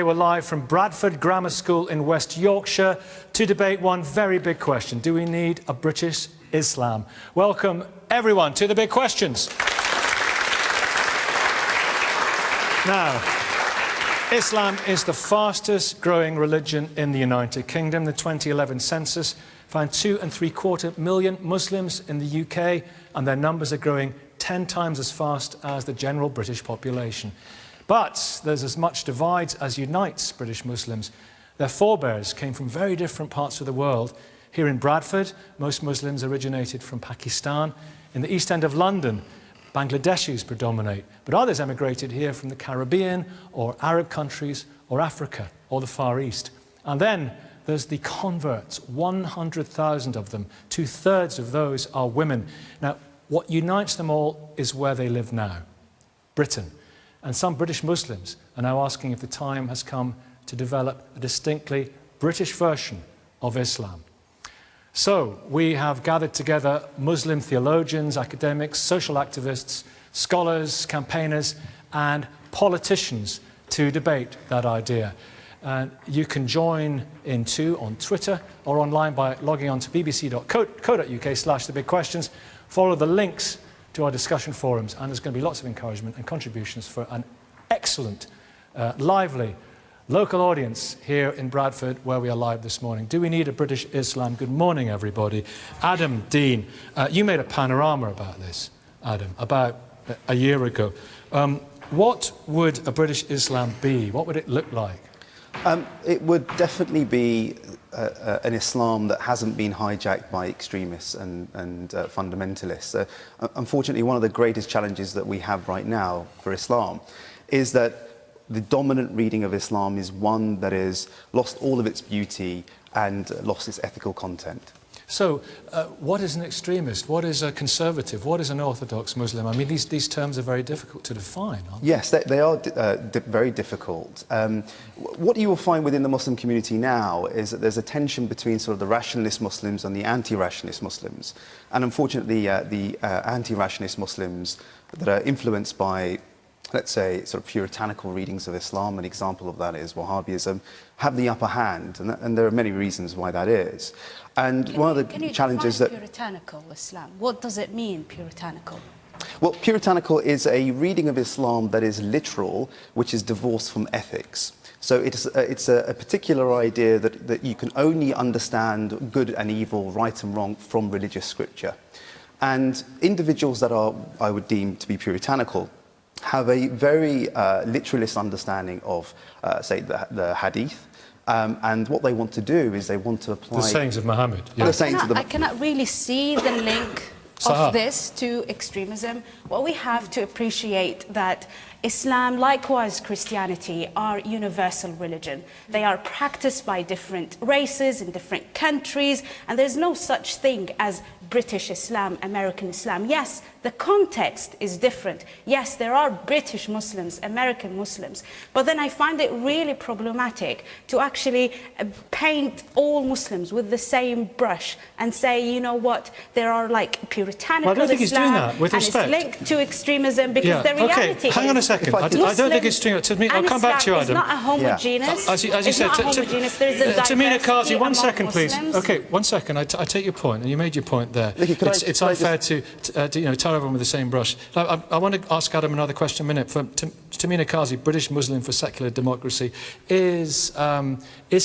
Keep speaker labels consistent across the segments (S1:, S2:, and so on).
S1: We're live from Bradford Grammar School in West Yorkshire to debate one very big question. Do we need a British Islam? Welcome, everyone, to the big questions. Now, Islam is the fastest growing religion in the United Kingdom. The 2011 census found 2.75 million Muslims in the UK, and their numbers are growing 10 times as fast as the general British population. But there's as much divides as unites British Muslims. Their forebears came from very different parts of the world. Here in Bradford, most Muslims originated from Pakistan. In the East End of London, Bangladeshis predominate, but others emigrated here from the Caribbean or Arab countries or Africa or the Far East. And then there's the converts, 100,000 of them. 2/3 of those are women. Now, what unites them all is where they live now, Britain. And some British Muslims are now asking if the time has come to develop a distinctly British version of Islam. So we have gathered together Muslim theologians, academics, social activists, scholars, campaigners and politicians to debate that idea. You can join in too on Twitter or online by logging on to bbc.co.uk/thebigquestions. Follow the links to our discussion forums, and there's going to be lots of encouragement and contributions for an excellent, lively local audience here in Bradford, where we are live this morning. Do we need a British Islam? Good morning, everybody. Adam, Deen, you made a panorama about this, Adam, about a year ago. What would a British Islam be? What would it look like?
S2: It would definitely be an Islam that hasn't been hijacked by extremists and fundamentalists. Unfortunately, one of the greatest challenges that we have right now for Islam is that the dominant reading of Islam is one that has lost all of its beauty and lost its ethical content.
S1: So, what is an extremist? What is a conservative? What is an orthodox Muslim? I mean, these terms are very difficult to define, aren't they?
S2: Yes, they are very difficult. What you will find within the Muslim community now is that there's a tension between sort of the rationalist Muslims and the anti-rationalist Muslims. And unfortunately, the anti-rationalist Muslims that are influenced by, let's say, sort of puritanical readings of Islam, an example of that is Wahhabism, have the upper hand, and there are many reasons why that is. And one of the challenges that...
S3: puritanical Islam? What does it mean, puritanical?
S2: Well, puritanical is a reading of Islam that is literal, which is divorced from ethics. So it's a particular idea that you can only understand good and evil, right and wrong from religious scripture. And individuals that are, I would deem to be puritanical, have a very literalist understanding of, say, the hadith. And what they want to do is they want to apply...
S1: The sayings of Muhammad.
S2: Yeah.
S3: I cannot really see the link
S1: Sahar.
S3: of this to extremism. Well, we have to appreciate that Islam, likewise Christianity, are universal religion. They are practiced by different races in different countries, and there's no such thing as British Islam, American Islam. Yes, the context is different. Yes, there are British Muslims, American Muslims, but then I find it really problematic to actually paint all Muslims with the same brush and say, you know what, there are like puritanical
S1: well, I don't think
S3: Islam,
S1: he's doing that, with respect.
S3: And it's linked to extremism because the reality
S1: hang on a second. I don't think it's doing it. I'll come back to you, Adam.
S3: It's not a homogeneous.
S1: As you said, Tehmina, Kazi, one second, please. Okay, one second. I take your point, and you made your point there. It's unfair to tar everyone with the same brush. I want to ask Adam another question in a minute. For Tehmina Kazi, British Muslim for secular democracy, is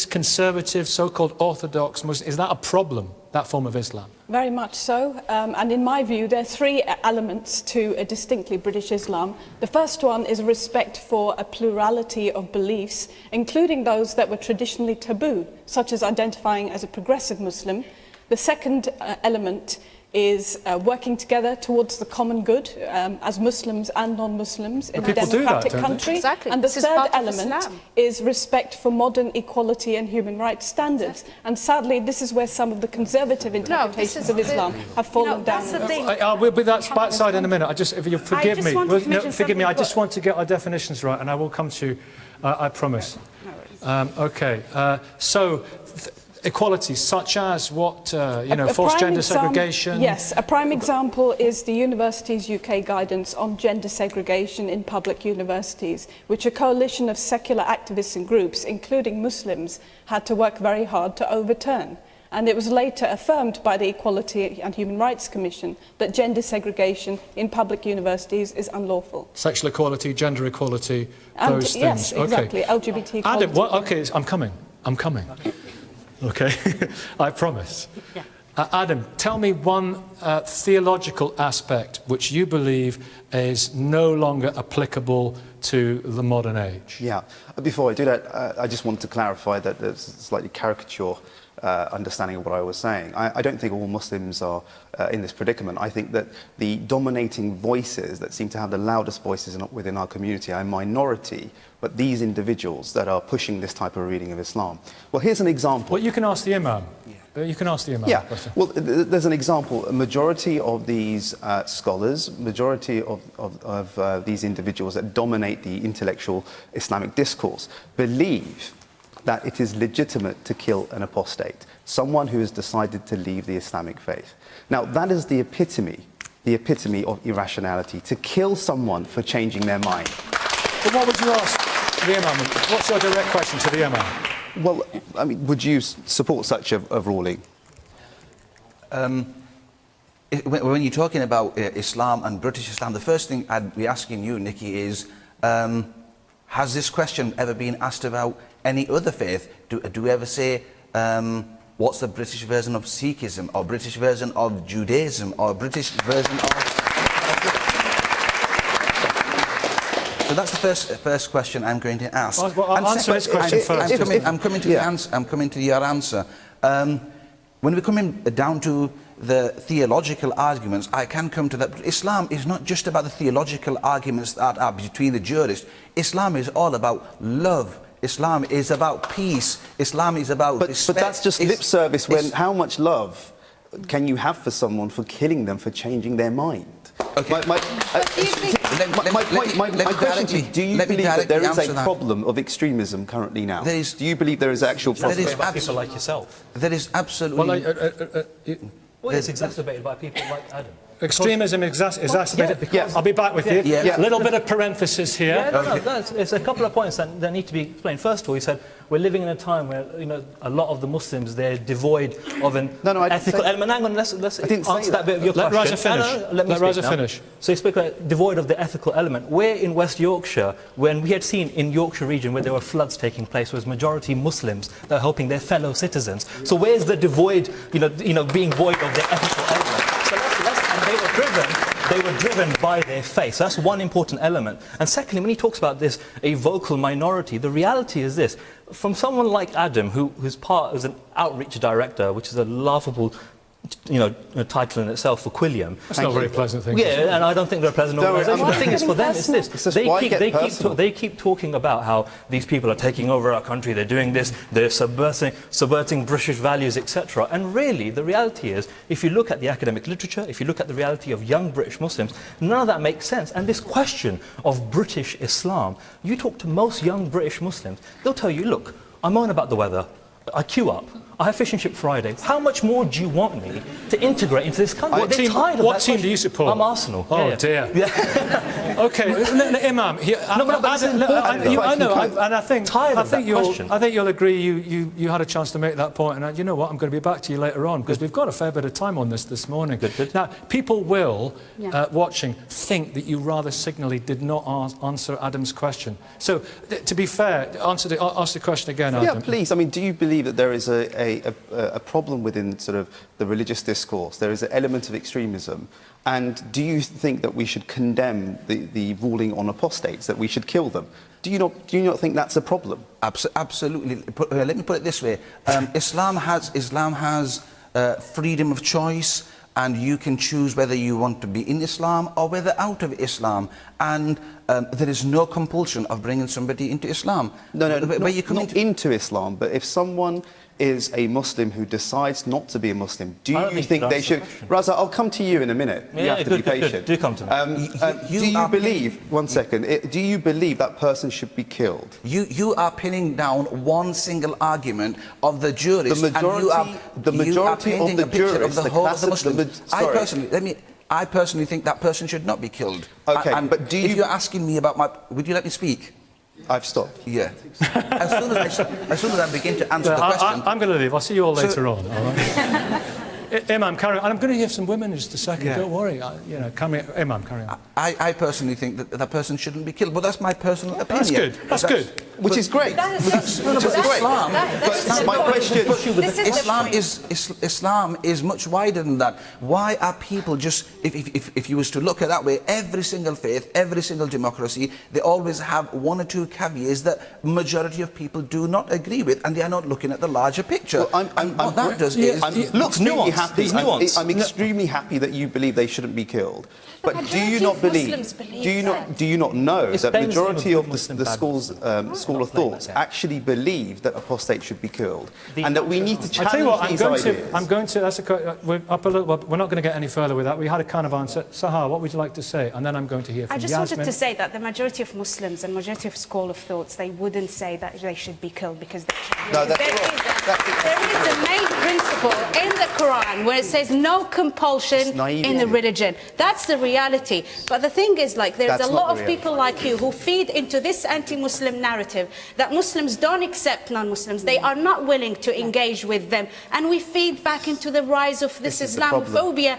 S1: conservative, so-called orthodox Muslim, is that a problem, that form of Islam?
S4: Very much so, and in my view there are three elements to a distinctly British Islam. The first one is respect for a plurality of beliefs, including those that were traditionally taboo, such as identifying as a progressive Muslim. The second element is working together towards the common good as Muslims and non-Muslims in a democratic country.
S3: Exactly.
S4: And the third element is respect for modern equality and human rights standards.
S3: Exactly.
S4: And sadly, this is where some of the conservative interpretations of Islam have fallen down.
S1: We'll be that backside in a minute. If you forgive me, forgive me. I just want to get our definitions right, and I will come to you. I promise. Okay. So. equalities, such as what, you know,
S4: A
S1: forced
S4: prime
S1: gender
S4: exam-
S1: segregation?
S4: Yes, a prime example is the Universities UK guidance on gender segregation in public universities, which a coalition of secular activists and groups, including Muslims, had to work very hard to overturn. And it was later affirmed by the Equality and Human Rights Commission that gender segregation in public universities is unlawful.
S1: Sexual equality, gender equality,
S4: And
S1: those things.
S4: yes, exactly, LGBT equality.
S1: Adam, okay, I'm coming. Okay, I promise.
S3: Yeah.
S1: Adam, tell me one theological aspect which you believe is no longer applicable to the modern age.
S2: Yeah. Before I do that, I just want to clarify that there's a slightly caricature understanding of what I was saying. I don't think all Muslims are in this predicament. I think that the dominating voices that seem to have the loudest voices within our community are a minority, but these individuals that are pushing this type of reading of Islam. Well, here's an example.
S1: Well, you can ask the Imam. You can ask the Imam.
S2: Yeah, well, there's an example. A majority of these scholars, majority of these individuals that dominate the intellectual Islamic discourse believe that it is legitimate to kill an apostate, someone who has decided to leave the Islamic faith. Now, that is the epitome of irrationality, to kill someone for changing their mind.
S1: But what would you ask the Imam? What's your direct question to the Imam?
S2: Well, I mean, would you support such a ruling?
S5: When you're talking about Islam and British Islam, the first thing I'd be asking you, Nikki, is has this question ever been asked about any other faith? Do we ever say, what's the British version of Sikhism, or British version of Judaism, or British version of... So that's the first question I'm going to ask.
S1: Well, I'll answer his question first.
S5: I'm coming to your answer. When we're coming down to the theological arguments, I can come to that. Islam is not just about the theological arguments that are between the jurists. Islam is all about love. Islam is about peace. Islam is about respect.
S2: But that's just lip service. When how much love can you have for someone for killing them, for changing their mind?
S5: Okay.
S2: My question to you, do you believe that there is a problem of extremism currently now? Do you believe there is actual problem?
S6: There is people like yourself.
S5: There is absolutely...
S6: Well, it's exacerbated by people like Adam.
S1: Extremism exacerbated because... I'll be back with you. A little bit of parenthesis here.
S6: Yeah, no, it's a couple of points that need to be explained. First of all, you said we're living in a time where, you know, a lot of the Muslims, they're devoid of an ethical element. Hang on, let's answer that bit of your question.
S1: Let Raza finish.
S6: Let
S1: Raza finish.
S6: So you speak about devoid of the ethical element. We're in West Yorkshire, when we had seen in Yorkshire region where there were floods taking place, was majority Muslims that are helping their fellow citizens. So where's the devoid, you know, being void of the ethical element? So they were driven by their faith. So that's one important element. And secondly, when he talks about this, a vocal minority, the reality is this. From someone like Adam, who's part as an outreach director, which is a laughable, you know, title in itself for Quillam.
S1: That's not a very pleasant thing.
S6: Yeah, and I don't think they're a pleasant organisation. The thing is, for them, it's this. They keep talking about how these people are taking over our country, they're doing this, they're subverting British values, etc. And really, the reality is, if you look at the academic literature, if you look at the reality of young British Muslims, none of that makes sense. And this question of British Islam, you talk to most young British Muslims, they'll tell you, look, I moan about the weather, I queue up, I have Fish and Chip Friday. How much more do you want me to integrate into this country?
S1: What team do you support?
S6: I'm Arsenal.
S1: Oh, dear. Yeah. Okay, Imam. I know, and I think you'll agree. You had a chance to make that point, and you know what? I'm going to be back to you later on because we've got a fair bit of time on this morning. Good. Now, people will watching think that you rather signally did not answer Adam's question. So, to be fair, ask the question again, Adam.
S2: Yeah, please. I mean, do you believe that there is a problem within sort of the religious discourse? There is an element of extremism, and do you think that we should condemn the ruling on apostates, that we should kill them? Do you not think that's a problem?
S5: Absolutely. Let me put it this way: Islam has freedom of choice, and you can choose whether you want to be in Islam or whether out of Islam, and there is no compulsion of bringing somebody into Islam.
S2: No, not into Islam, but if someone is a Muslim who decides not to be a Muslim, do
S6: I don't
S2: you
S6: think
S2: think they should... Raza, I'll come to you in a minute. You have to be patient.
S6: Do come to me.
S2: Do you believe... One second. Do you believe that person should be killed?
S5: You are pinning down one single argument of the jurists,
S2: The majority of the jurists,
S5: the whole of the Muslims. I personally think that person should not be killed.
S2: Okay,
S5: but do you... If you're asking me about my... Would you let me speak?
S2: I've stopped.
S5: Yeah. as soon as I begin to answer the question...
S1: I'm going to leave. I'll see you all later on. All right? Imam, carry on. I'm going to hear some women in just a second. Don't worry. Imam, carry on.
S5: I personally think that that person shouldn't be killed, but that's my personal opinion.
S1: That's good. That's good.
S2: Which is great. My question...
S5: Islam is much wider than that. Why are people just... If you was to look at that way, every single faith, every single democracy, they always have one or two caveats that majority of people do not agree with, and they are not looking at the larger picture.
S2: Well, I'm extremely happy that you believe they shouldn't be killed. But do you not believe? Do you not know that majority of the school of thought actually believe that apostates should be killed, and that we need to challenge these ideas?
S1: I'm going to. We're up a little. Well, we're not going to get any further with that. We had a kind of answer. Sahar, what would you like to say? And then I'm going to hear from Yasmin.
S3: I just wanted to say that the majority of Muslims and majority of school of thoughts, they wouldn't say that they should be killed because there is a main principle in the Quran where it says no compulsion in the religion. That's the reality. But the thing is, like, there's a lot of people like you who feed into this anti-Muslim narrative that Muslims don't accept non-Muslims. They are not willing to engage with them. And we feed back into the rise of this Islamophobia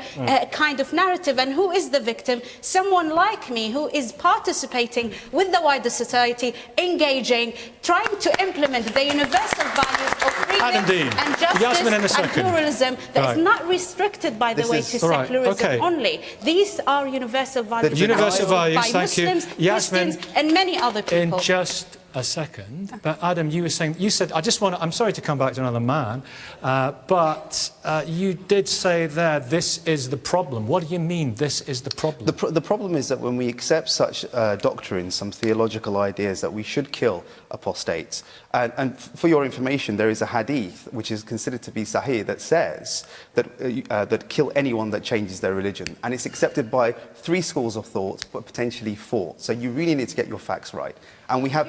S3: kind of narrative. And who is the victim? Someone like me who is participating with the wider society, engaging, trying to implement the universal values of freedom and justice and pluralism that is not restricted, by the way, to secularism only. These are universal values.
S1: Universal values,
S3: by Muslims, Christians, and many other people.
S1: In just a second, but Adam, you said, I'm sorry to come back to another man, but you did say there, this is the problem. What do you mean, this is the problem?
S2: The problem is that when we accept such doctrines, some theological ideas, that we should kill apostates. And for your information, there is a hadith, which is considered to be Sahih, that says that kill anyone that changes their religion. And it's accepted by 3 schools of thought, but potentially 4. So you really need to get your facts right. And we have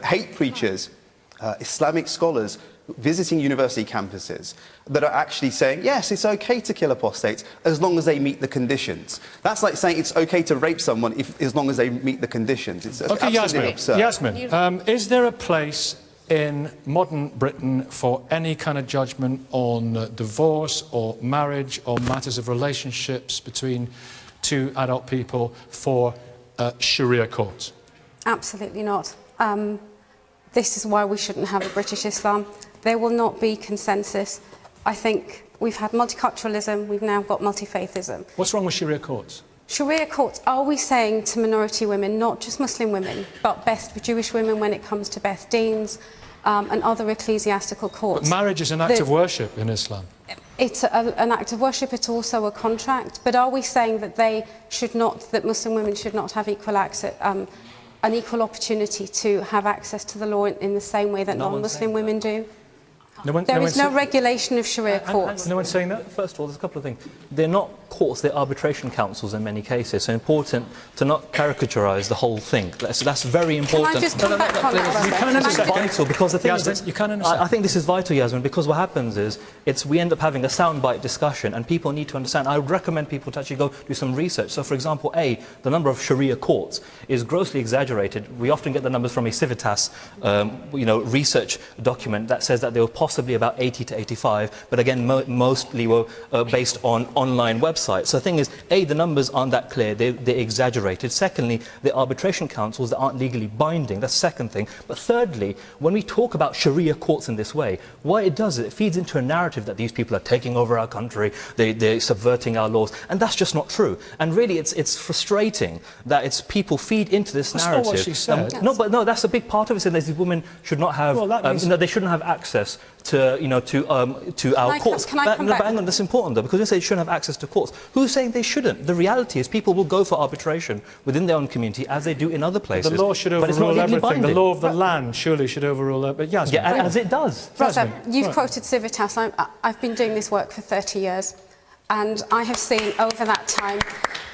S2: hate preachers, Islamic scholars visiting university campuses that are actually saying, yes, it's okay to kill apostates as long as they meet the conditions. That's like saying it's okay to rape someone as long as they meet the conditions. It's absolutely absurd.
S1: Yasmin, is there a place in modern Britain for any kind of judgment on divorce or marriage or matters of relationships between 2 adult people for Sharia courts?
S7: Absolutely not. This is why we shouldn't have a British Islam. There will not be consensus. I think we've had multiculturalism, we've now got multi-faithism.
S1: What's wrong with Sharia courts?
S7: Sharia courts, are we saying to minority women, not just Muslim women, but best Jewish women when it comes to Beth Deans and other ecclesiastical courts?
S1: But marriage is an act of worship in Islam.
S7: It's an act of worship, it's also a contract, but are we saying that that Muslim women should not have equal access, an equal opportunity to have access to the law in the same way that non-Muslim women do? There is no regulation of Sharia courts.
S1: No one's saying that?
S6: First of all, there's a couple of things. They're not courts, they're arbitration councils in many cases. So important to not caricaturize the whole thing. That's very important.
S7: Can I just come back on that?
S1: You can
S6: This is vital because the thing
S1: Yasmin,
S6: is,
S1: you can
S6: I think this is vital, Yasmin, because what happens is we end up having a soundbite discussion, and people need to understand. I would recommend people to actually go do some research. So, for example, the number of Sharia courts is grossly exaggerated. We often get the numbers from a Civitas, research document that says that there were possibly about 80 to 85, but again, mostly were based on online websites. So the thing is, the numbers aren't that clear, they're exaggerated. Secondly, the arbitration councils that aren't legally binding, that's the second thing. But thirdly, when we talk about Sharia courts in this way, what it does is it feeds into a narrative that these people are taking over our country, they're subverting our laws, and that's just not true. And really, it's frustrating that people feed into this narrative.
S1: That's not what she said.
S6: No, that's a big part of it, saying that these women should not have, they shouldn't have access to our courts.
S7: Can I come back?
S6: But hang on, that's important though, because we say you shouldn't have access to courts. Who's saying they shouldn't? The reality is people will go for arbitration within their own community as they do in other places.
S1: The law should
S6: but it's not
S1: overrule
S6: legally
S1: everything.
S6: binding.
S1: The law of the land surely should overrule that. But Yasmin,
S6: yeah, as it does.
S7: Raza, you've quoted Civitas. I've been doing this work for 30 years, and I have seen over that time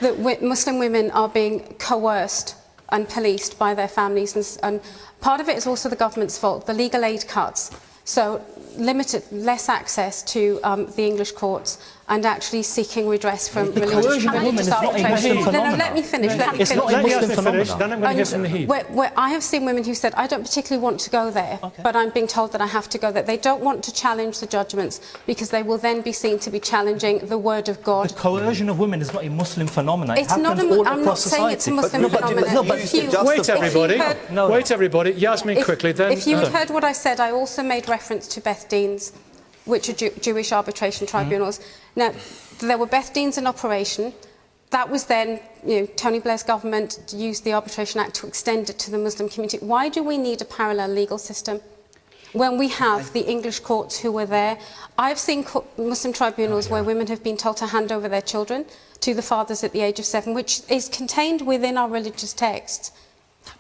S7: that Muslim women are being coerced and policed by their families, and part of it is also the government's fault. The legal aid cuts, so less access to the English courts, and actually seeking redress from religious...
S6: coercion of women is not a Muslim phenomenon.
S7: No, let me finish.
S6: It's not a Muslim phenomenon.
S1: Then I'm going to hear from Nadim.
S7: I have seen women who said, I don't particularly want to go there, but I'm being told that I have to go there. They don't want to challenge the judgments because they will then be seen to be challenging the word of God.
S6: The coercion of women is not a Muslim phenomenon.
S7: It's not I'm not saying it's a Muslim phenomenon.
S1: Wait, everybody. Wait, everybody. Yasmin, quickly. Then,
S7: if you had heard what I said, I also made reference to Beth Deans, which are Jewish arbitration tribunals. Now, there were Beth Deans in operation. That was then, Tony Blair's government used the Arbitration Act to extend it to the Muslim community. Why do we need a parallel legal system when we have the English courts who were there? I've seen Muslim tribunals where women have been told to hand over their children to the fathers at the age of 7, which is contained within our religious texts.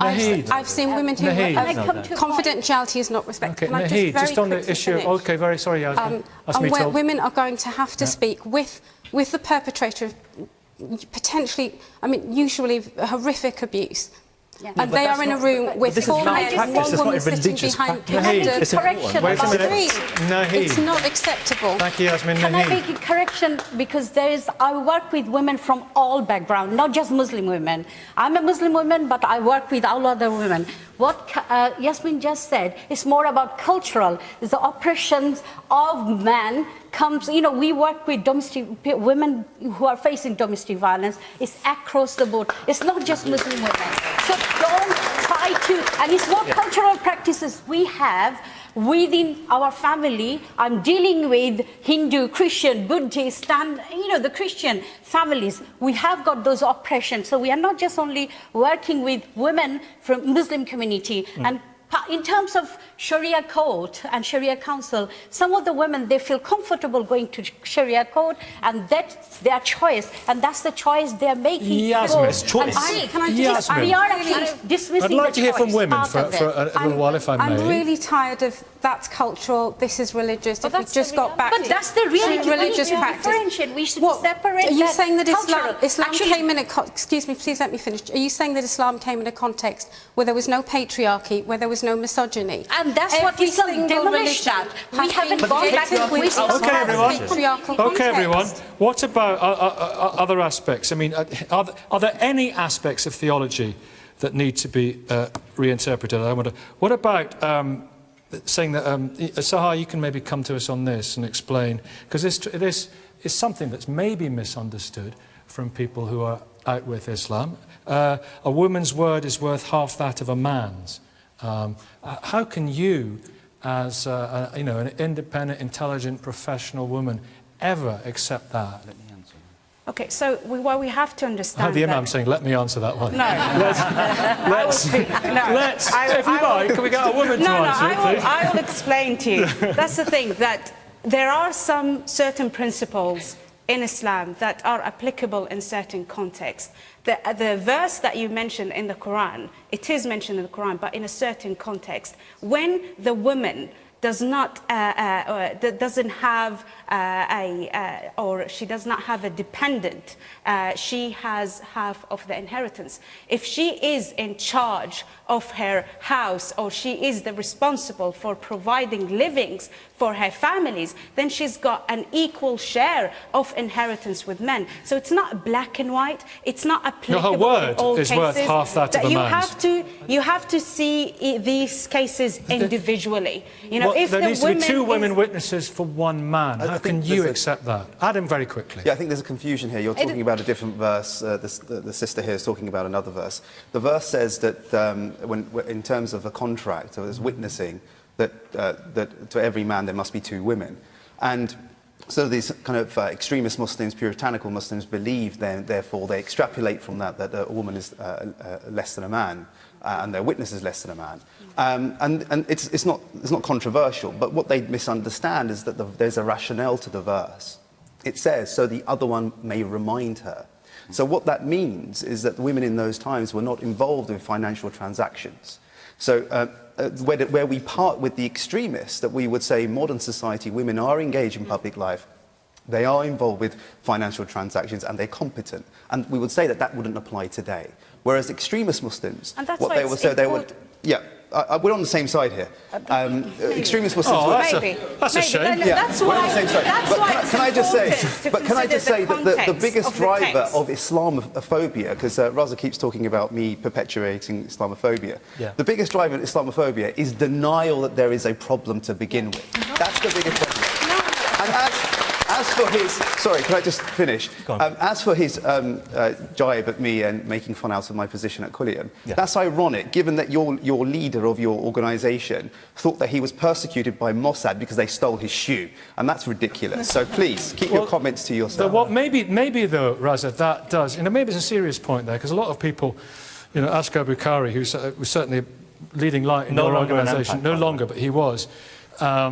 S7: I've seen women who... confidentiality is not respected.
S1: Okay, Naheed, just on the issue... Okay, very sorry, Yasmin.
S7: And where women are going to have to speak with the perpetrator of potentially, usually horrific abuse. Yeah. And they are in a room with 4 men and 1 woman sitting behind
S1: correction. Wait a minute.
S7: It's not acceptable.
S1: Thank you, Yasmin.
S8: Can I make a correction? Because I work with women from all backgrounds, not just Muslim women. I'm a Muslim woman, but I work with all other women. What Yasmin just said is more about cultural. The oppressions of men comes, we work with women who are facing domestic violence. It's across the board. It's not just Muslim women. So don't try to, and it's what cultural practices we have within our family. I'm dealing with Hindu, Christian, Buddhist, and the Christian families. We have got those oppressions. So we are not just only working with women from Muslim community. And in terms of Sharia court and Sharia council, some of the women, they feel comfortable going to Sharia court, and that's their choice, and that's the choice they're making.
S1: Yasmin's choice.
S8: We are actually dismissing
S1: I'd like
S8: the
S1: to hear from
S8: choice
S1: women for a little while, if I may.
S7: I'm really tired of that's cultural, this is religious. If we just got back
S8: but that's the reality.
S7: Religious practice.
S8: We should separate.
S7: Are you saying that Islam
S8: actually,
S7: came in a... Excuse me, please let me finish. Are you saying that Islam came in a context where there was no patriarchy, where there was no misogyny?
S8: And that's what Islam demolished that. We haven't gone back with
S1: Okay, everyone. What about other aspects? Are there any aspects of theology that need to be reinterpreted? I wonder. What about saying that Sahar, you can maybe come to us on this and explain, because this is something that's maybe misunderstood from people who are out with Islam. A woman's word is worth half that of a man's. How can you, as an independent, intelligent, professional woman, ever accept that?
S3: Let me answer. Okay, so what we have to understand.
S1: The Imam saying, "Let me answer that one."
S3: No,
S1: let's. If you like, can we get a woman to answer it, please?
S3: I will explain to you. That's the thing, that there are some certain principles in Islam that are applicable in certain contexts. The verse that you mentioned in the Quran, it is mentioned in the Quran, but in a certain context. When the woman does not doesn't have or she does not have a dependent, she has half of the inheritance. If she is in charge of her house, or she is the responsible for providing livings for her families, then she's got an equal share of inheritance with men. So it's not black and white. It's not applicable
S1: her word
S3: in all
S1: is
S3: cases.
S1: Worth half that of a man's.
S3: You have to see these cases individually. If
S1: there needs to be 2 women witnesses for 1 man. How can you accept that? Adam, very quickly.
S2: Yeah, I think there's a confusion here. You're talking about a different verse. The sister here is talking about another verse. The verse says that in terms of a contract, or as witnessing, that to every man there must be 2 women. And So these kind of extremist Muslims, puritanical Muslims, believe then, therefore, they extrapolate from that a woman is less than a man, and their witness is less than a man. And it's not controversial, but what they misunderstand is that there's a rationale to the verse. It says, so the other one may remind her. So what that means is that women in those times were not involved in financial transactions. So where we part with the extremists, that we would say in modern society women are engaged in public life, they are involved with financial transactions and they're competent. And we would say that that wouldn't apply today. Whereas extremist Muslims,
S3: and that's
S2: what
S3: why
S2: they would say, they would, yeah. We're on the same side here. Extremist Muslims.
S1: Oh, that's a
S3: maybe.
S1: shame.
S3: No,
S2: yeah,
S3: that's
S2: we're
S3: why,
S2: on the same side.
S3: that's
S2: But
S3: why
S2: can I just say
S3: the
S2: that the biggest driver
S3: text.
S2: of Islamophobia, because Raza keeps talking about me perpetuating Islamophobia, the biggest driver of Islamophobia is denial that there is a problem to begin with. That's the biggest problem. And as for his, sorry, can I just finish? As for his jibe at me and making fun out of my position at Quillam, that's ironic, given that your leader of your organisation thought that he was persecuted by Mossad because they stole his shoe, and that's ridiculous. So please keep your comments to yourself.
S1: Maybe though, Raza, that does. Maybe it's a serious point there, because a lot of people, Askar Bukhari, who was certainly a leading light in your organisation, no longer, but he was. A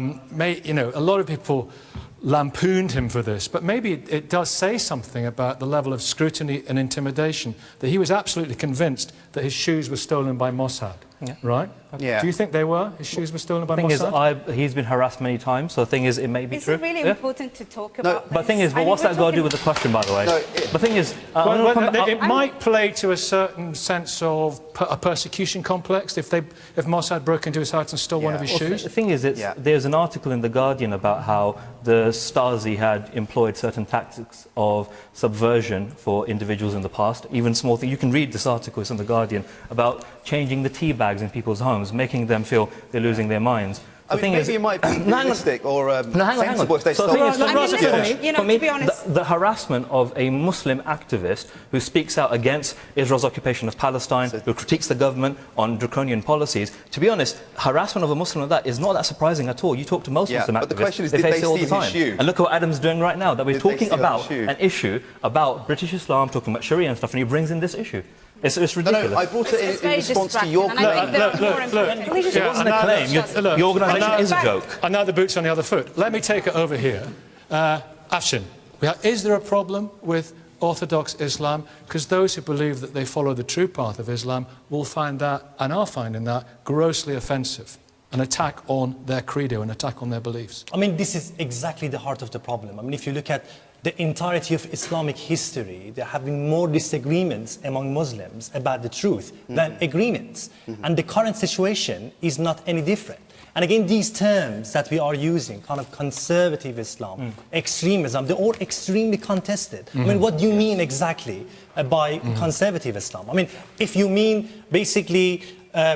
S1: lot of people lampooned him for this, but maybe it does say something about the level of scrutiny and intimidation, that he was absolutely convinced that his shoes were stolen by Mossad, right?
S2: Yeah.
S1: Do you think they were? His shoes were stolen by
S6: The thing
S1: Mossad?
S6: is, he's been harassed many times, so the thing is, it may be true.
S3: It's really important to talk about
S6: But the thing is, what's that got to do with the question, by the way? The thing is...
S1: it might play to a certain sense of a persecution complex if Mossad broke into his house and stole one of his shoes.
S6: The thing is, there's an article in The Guardian about how the Stasi had employed certain tactics of subversion for individuals in the past, even small things. You can read this article, it's in The Guardian, about changing the tea bags in people's homes, making them feel they're losing their minds.
S2: I mean, maybe it might be realistic or sensible if they stole
S6: the harassment of a Muslim activist who speaks out against Israel's occupation of Palestine, who critiques the government on draconian policies, to be honest, harassment of a Muslim like that is not that surprising at all. You talk to most Muslim activists,
S2: but the question is,
S6: they
S2: did they
S6: face it all the
S2: steal his
S6: time.
S2: shoe?
S6: And look at what Adam's doing right now, that we're talking about an issue about British Islam, talking about Sharia and stuff, and he brings in this issue. It's ridiculous.
S2: No, I brought it in response to your claim.
S1: Look.
S6: It wasn't a claim. Your organisation is a joke.
S1: And now the boot's on the other foot. Let me take it over here. Afshin, is there a problem with Orthodox Islam? Because those who believe that they follow the true path of Islam will find that, and are finding that, grossly offensive. An attack on their credo, an attack on their beliefs.
S9: I mean, this is exactly the heart of the problem. I mean, if you look at the entirety of Islamic history, there have been more disagreements among Muslims about the truth than agreements. And the current situation is not any different. And again, these terms that we are using, kind of conservative Islam, extremism, they're all extremely contested. I mean, what do you mean exactly by conservative Islam? I mean, if you mean basically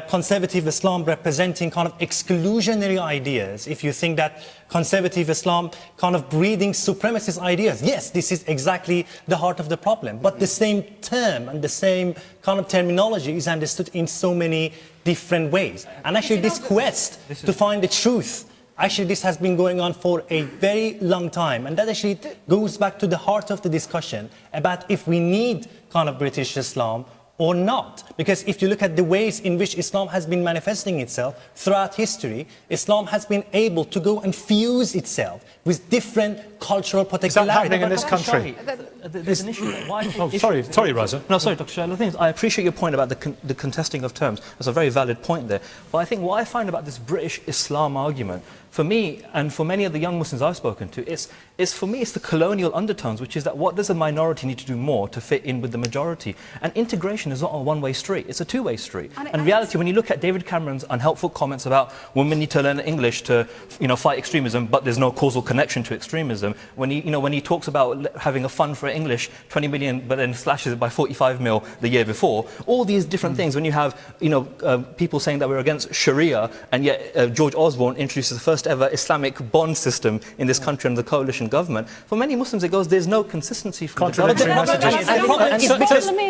S9: conservative Islam representing kind of exclusionary ideas, if you think that conservative Islam kind of breeding supremacist ideas, yes, this is exactly the heart of the problem. But the same term and the same kind of terminology is understood in so many different ways. And actually this quest to find the truth, actually this has been going on for a very long time. And that actually goes back to the heart of the discussion about if we need kind of British Islam or not. Because if you look at the ways in which Islam has been manifesting itself throughout history, Islam has been able to go and fuse itself with different cultural particularities.
S1: Is that happening in this country?
S6: There's an issue.
S1: Sorry, Raza.
S6: No, sorry, Dr. Shah. The thing is, I appreciate your point about the contesting of terms. That's a very valid point there. But I think what I find about this British Islam argument, for me and for many of the young Muslims I've spoken to, for me it's the colonial undertones, which is that what does a minority need to do more to fit in with the majority? And integration is not a one-way street, it's a two-way street. And in reality, when you look at David Cameron's unhelpful comments about women need to learn English to fight extremism, but there's no causal connection to extremism, when he talks about having a fund for English, 20 million, but then slashes it by 45 mil the year before, all these different things, when you have people saying that we're against Sharia, and yet George Osborne introduces the first ever Islamic bond system in this country under the coalition government. For many Muslims, it goes, there's no consistency from the government.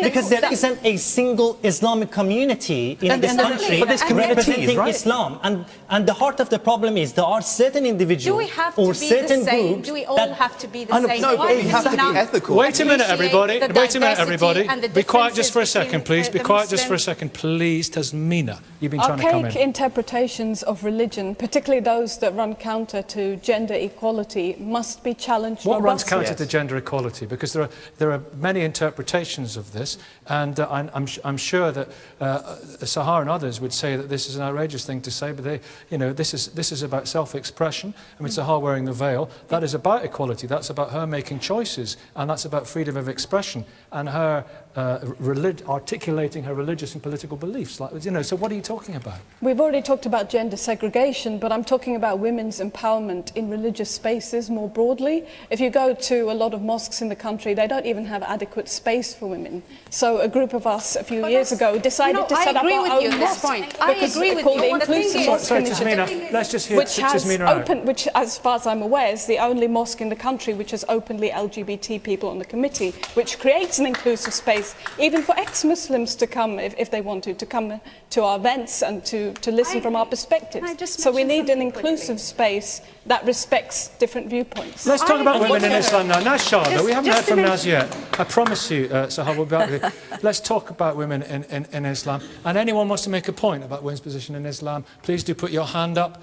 S9: Because there isn't a single Islamic community in this country representing Islam. And the heart of the problem is there are certain individuals or certain groups.
S3: Do we all have to be the same?
S2: No, but we have to be ethical.
S1: Wait a minute, everybody. Wait a minute, everybody. Be quiet just for a second, please. Be quiet just for a second, please. Tehmina, you've been trying to come in.
S4: Archaic interpretations of religion, particularly those that run counter to gender equality, must be challenged.
S1: What runs counter to gender equality? Because there are many interpretations of this, and I'm sure that Sahar and others would say that this is an outrageous thing to say, but this is about self-expression. I mean, Sahar wearing the veil, that is about equality. That's about her making choices, and that's about freedom of expression and her articulating her religious and political beliefs. So what are you talking about?
S4: We've already talked about gender segregation, but I'm talking about women's empowerment in religious spaces more broadly. If you go to a lot of mosques in the country, they don't even have adequate space for women. So a group of us a few years ago decided to set up our own mosque.
S3: I agree with you.
S4: The Inclusive Mosque
S1: Sorry,
S4: Initiative,
S1: Tehmina, let's just hear
S4: Tehmina
S1: out.
S4: Which, as far as I'm aware, is the only mosque in the country which has openly LGBT people on the committee, which creates an inclusive space, even for ex-Muslims to come, if they want to come to our events and to listen from our perspectives. So we need an inclusive space that respects different viewpoints.
S1: Let's talk about women in Islam now. Naz Shah, though, we haven't heard from Naz yet. I promise you, Sahar, we'll be back with you. Let's talk about women in Islam. And anyone wants to make a point about women's position in Islam, please do put your hand up.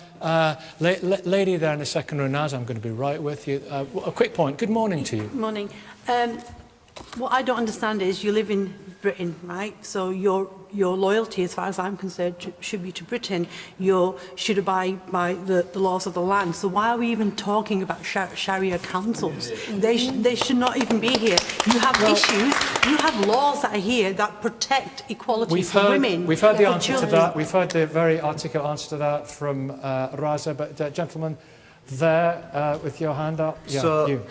S1: Lady there in the second row, Naz, I'm going to be right with you. A quick point. Good morning to you.
S10: Good morning. What I don't understand is you live in Britain, right? So your loyalty, as far as I'm concerned, should be to Britain. You should abide by the laws of the land. So why are we even talking about Sharia councils? They should not even be here. You have issues, you have laws that are here that protect equality for women.
S1: We've heard the answer to that. We've heard the very articulate answer to that from Raza. But gentlemen, there with your hand up. Yeah,
S11: so,
S1: you.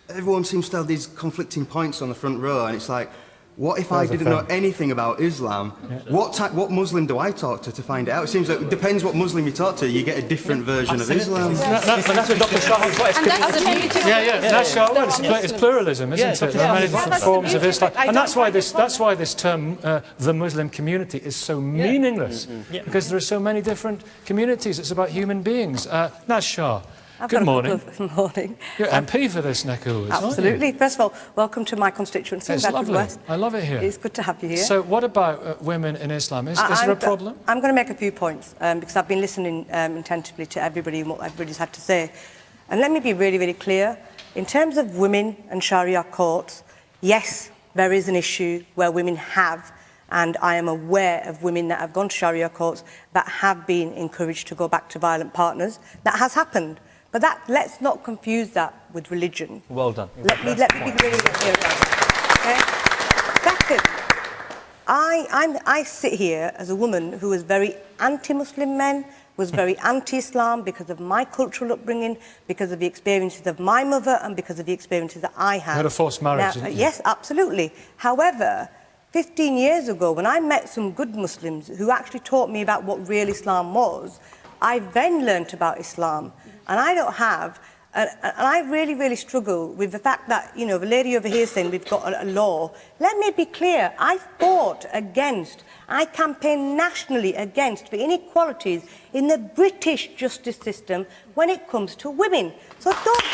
S11: Everyone seems to have these conflicting points on the front row, and it's like, what if I didn't know anything about Islam? Yeah. What Muslim do I talk to find out? It seems that it depends what Muslim you talk to, you get a different version of Islam.
S6: That's what Dr. Shah has
S1: got. It's pluralism, isn't it? There are many different forms of Islam. And that's why this term, the Muslim community, is so meaningless. Because there are so many different communities. It's about human beings. Naz Shah. Good morning.
S12: Good morning.
S1: You're MP for this neck of the woods,
S12: absolutely.
S1: Aren't you?
S12: First of all, welcome to my constituency.
S1: It's lovely. I love it here.
S12: It's good to have you here.
S1: So what about women in Islam? Is there a problem?
S12: I'm going to make a few points because I've been listening attentively to everybody and what everybody's had to say. And let me be really, really clear. In terms of women and Sharia courts, yes, there is an issue where women have, and I am aware of women that have gone to Sharia courts that have been encouraged to go back to violent partners. That has happened. But let's not confuse that with religion.
S6: Well done.
S12: Let me be really clear about it. Okay? Second, I sit here as a woman who was very anti-Muslim men, was very anti-Islam because of my cultural upbringing, because of the experiences of my mother, and because of the experiences that I had.
S1: You had a forced marriage, didn't you?
S12: Yes, absolutely. However, 15 years ago, when I met some good Muslims who actually taught me about what real Islam was, I then learnt about Islam. And I don't have, and I really, really struggle with the fact that, the lady over here saying we've got a law. Let me be clear, I fought against, I campaigned nationally against the inequalities in the British justice system when it comes to women. So don't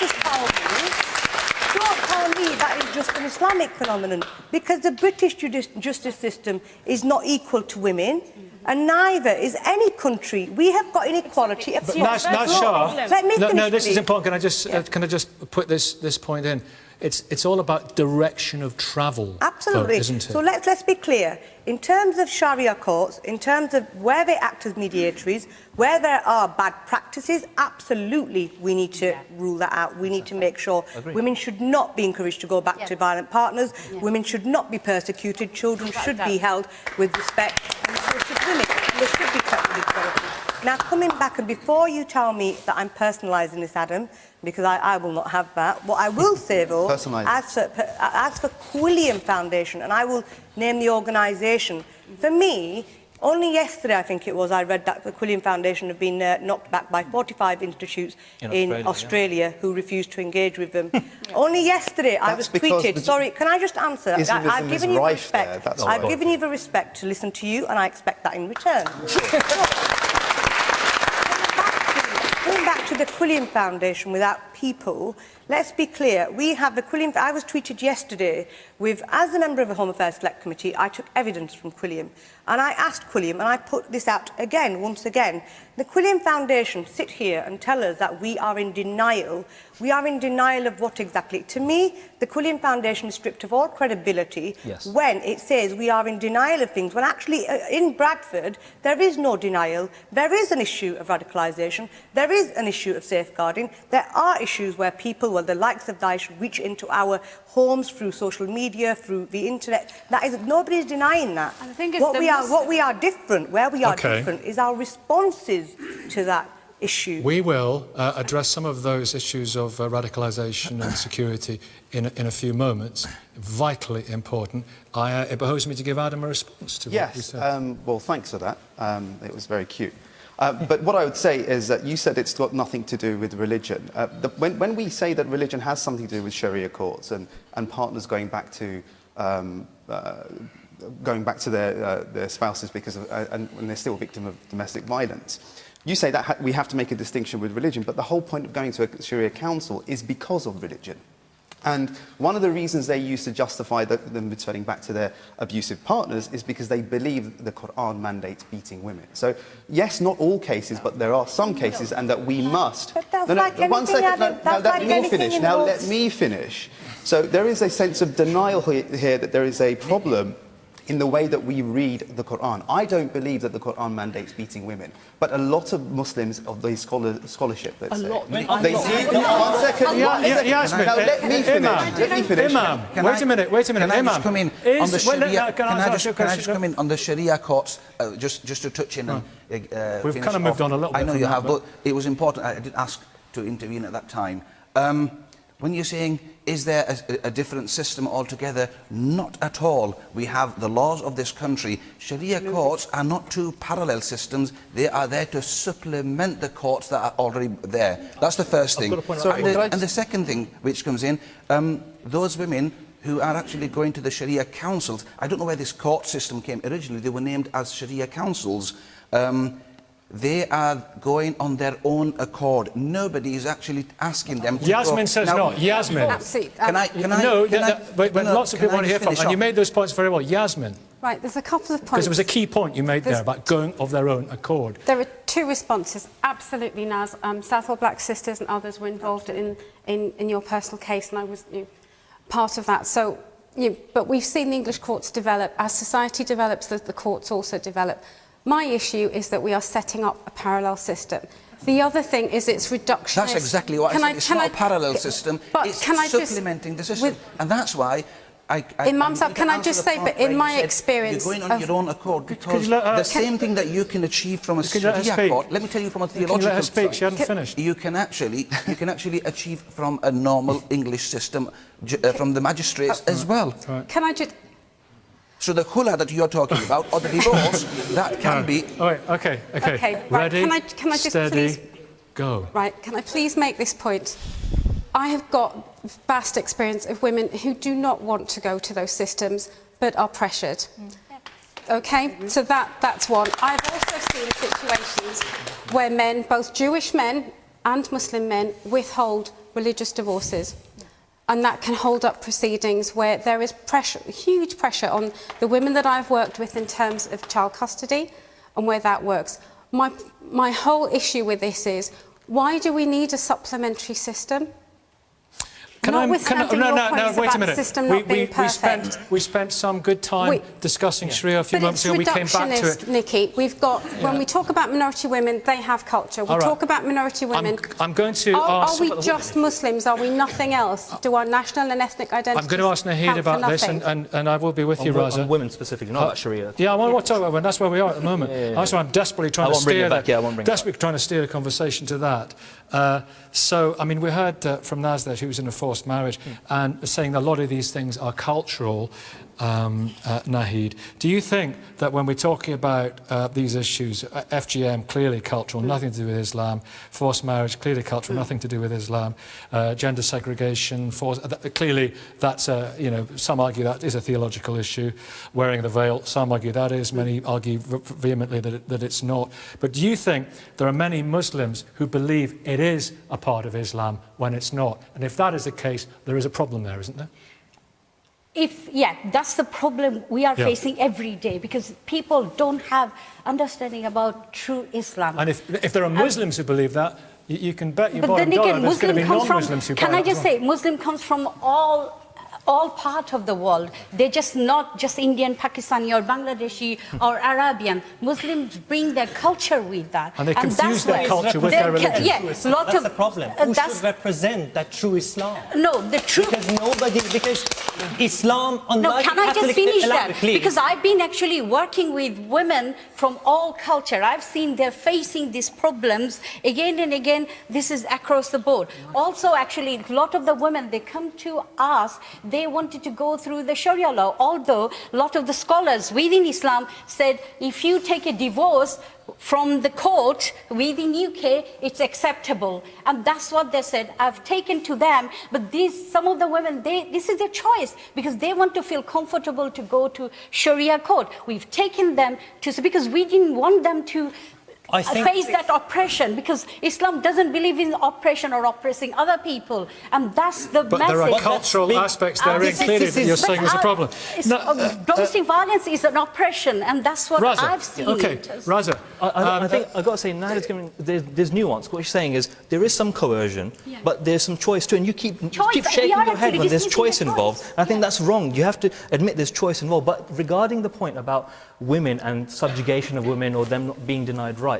S12: tell me that is just an Islamic phenomenon, because the British justice system is not equal to women. And neither is any country. We have got inequality across the
S1: Shah.
S12: Let me finish,
S1: no, this is important. Can I just put this point in? It's all about direction of travel.
S12: Absolutely.
S1: Though, isn't it?
S12: So let's be clear. In terms of Sharia courts, in terms of where they act as mediatories, where there are bad practices, absolutely we need to rule that out. We need to make sure women should not be encouraged to go back to violent partners. Women should not be persecuted. Children should be held with respect. And so should women. They should be kept with equality. Now, coming back, and before you tell me that I'm personalising this, Adam, because I will not have that. What I will say, though, as for Quillam Foundation, and I will name the organisation, for me, Only yesterday, I think it was, I read that the Quillam Foundation have been knocked back by 45 institutes in Australia who refused to engage with them. Only yesterday, I was tweeted. Sorry, can I just answer? I've given you respect. I've given you the respect to listen to you, and I expect that in return. Going back to the Quillam Foundation without people, let's be clear. We have the Quillam. I was tweeted yesterday with, as a member of the Home Affairs Select Committee, I took evidence from Quillam, and I asked Quillam, and I put this out again, once again. The Quillam Foundation sit here and tell us that we are in denial. We are in denial of what exactly? To me, the Quillam Foundation is stripped of all credibility when it says we are in denial of things, when actually in Bradford there is no denial. There is an issue of radicalisation. There is an issue of safeguarding. There are issues where people, well, the likes of Daesh, reach into our homes through social media, through the internet. That is, nobody's denying that.
S3: And the thing is,
S12: what we are different, where we are different, is our responses to that issue.
S1: We will address some of those issues of radicalisation and security in a few moments. Vitally important. It behoves me to give Adam a response to what we said.
S2: Well, thanks for that. It was very cute. But what I would say is that you said it's got nothing to do with religion. When we say that religion has something to do with Sharia courts and partners going back to their spouses because of, and they're still a victim of domestic violence, you say that we have to make a distinction with religion, but the whole point of going to a Sharia council is because of religion. And one of the reasons they use to justify them returning back to their abusive partners is because they believe the Quran mandates beating women. So, yes, not all cases, but there are some cases, and that we must...
S12: But that's one second,
S2: let me finish. So there is a sense of denial here that there is a problem in the way that we read the Quran. I don't believe that the Quran mandates beating women, but a lot of Muslims of the scholarship, let's say, they see... One second,
S1: Yasmin,
S2: now let me finish.
S1: Imam, wait a minute.
S5: Can I just come in on the Sharia? Can I just come in on the Sharia courts? Just to touch in and
S1: we've kind of moved on a little bit.
S5: I know you have, but it was important. I did ask to intervene at that time. When you're saying, is there a different system altogether? Not at all. We have the laws of this country. Sharia courts are not two parallel systems. They are there to supplement the courts that are already there. That's the first thing. And the second thing which comes in, those women who are actually going to the Sharia councils, I don't know where this court system came. Originally, they were named as Sharia councils. They are going on their own accord. Nobody is actually asking them to
S1: Yasmin
S5: go.
S1: says
S5: now,
S1: not. Yasmin.
S7: Absolutely.
S1: But lots of people want to hear from, and you made those points very well. Yasmin.
S7: Right, there's a couple of points.
S1: Because it was a key point you made there about going of their own accord.
S7: There are two responses. Absolutely, Naz. Southall Black Sisters and others were involved in your personal case, and I was part of that. So, but we've seen the English courts develop. As society develops, the courts also develop. My issue is that we are setting up a parallel system. The other thing is it's reductionist.
S5: That's exactly what I said. It's not a parallel system. It's supplementing the system. And that's why
S7: Imam Sahib, can I just say, but in my experience...
S5: You're going on your own accord because the same thing that you can achieve from a Sharia court... Let me tell you from a theological side.
S1: She hadn't finished.
S5: You can actually achieve from a normal English system, from the magistrates as well.
S7: Can I just...
S5: So the khula that you're talking about, or the divorce, that can be...
S1: Okay.
S7: Right.
S1: Ready,
S7: can I just
S1: steady,
S7: please...
S1: go.
S7: Right, can I please make this point? I have got vast experience of women who do not want to go to those systems, but are pressured. Okay, so that's one. I've also seen situations where men, both Jewish men and Muslim men, withhold religious divorces. And that can hold up proceedings where there is pressure, huge pressure on the women that I've worked with in terms of child custody and where that works. My whole issue with this is, why do we need a supplementary system?
S1: No, wait a minute. We spent some good time discussing Sharia a few months ago. We came back to it.
S7: Nikki, we've got, when we talk about minority women, they have culture. We talk about minority women.
S1: I'm going to ask...
S7: Are we just Muslims? Are we nothing else? Do our national and ethnic identities
S1: I'm going to ask Naheed about this, and I will be with you, Raza.
S6: On women specifically, not about Sharia.
S1: Yeah, I want to talk about women. That's where we are at the moment. That's why I'm desperately trying to steer the conversation to that. So, I mean, we heard from Naz there, who was in a forced marriage, and saying a lot of these things are cultural, Nahid. Do you think that when we're talking about these issues, FGM, clearly cultural, nothing to do with Islam, forced marriage, clearly cultural, nothing to do with Islam, gender segregation, clearly that's some argue that is a theological issue, wearing the veil, some argue that is, many argue vehemently that it's not. But do you think there are many Muslims who believe it is a part of Islam when it's not? And if that is the case, there is a problem there, isn't there?
S8: That's the problem we are facing every day, because people don't have understanding about true Islam.
S1: And if there are Muslims who believe that, you can bet your
S8: but
S1: bottom
S8: then again,
S1: dollar there's going to be non-Muslims who
S8: can I just say, Muslim comes from all part of the world. They're just not just Indian, Pakistani or Bangladeshi or Arabian. Muslims bring their culture with that.
S1: And they confuse their culture with their religion.
S9: That's the problem. Who should represent that true Islam?
S8: No, the true...
S9: Because Islam...
S8: No, can I just finish that? Because I've been actually working with women from all culture. I've seen they're facing these problems again and again. This is across the board. Also, actually, a lot of the women, they come to us, they wanted to go through the Sharia law, although a lot of the scholars within Islam said if you take a divorce from the court within UK, it's acceptable. And that's what they said. I've taken to them, but some of the women, this is their choice, because they want to feel comfortable to go to Sharia court. We've taken them to, because we didn't want them to face that oppression, because Islam doesn't believe in oppression or oppressing other people, and that's the message.
S1: But there are cultural aspects therein clearly that you're saying is a problem.
S8: Domestic violence is an oppression, and that's what
S1: Raza,
S8: I've seen.
S1: Okay, Raza.
S6: I think I've got to say, now there's nuance. What you're saying is there is some coercion, but there's some choice too, and you keep shaking your head when there's choice involved. I think that's wrong. You have to admit there's choice involved. But regarding the point about women and subjugation of women or them not being denied rights,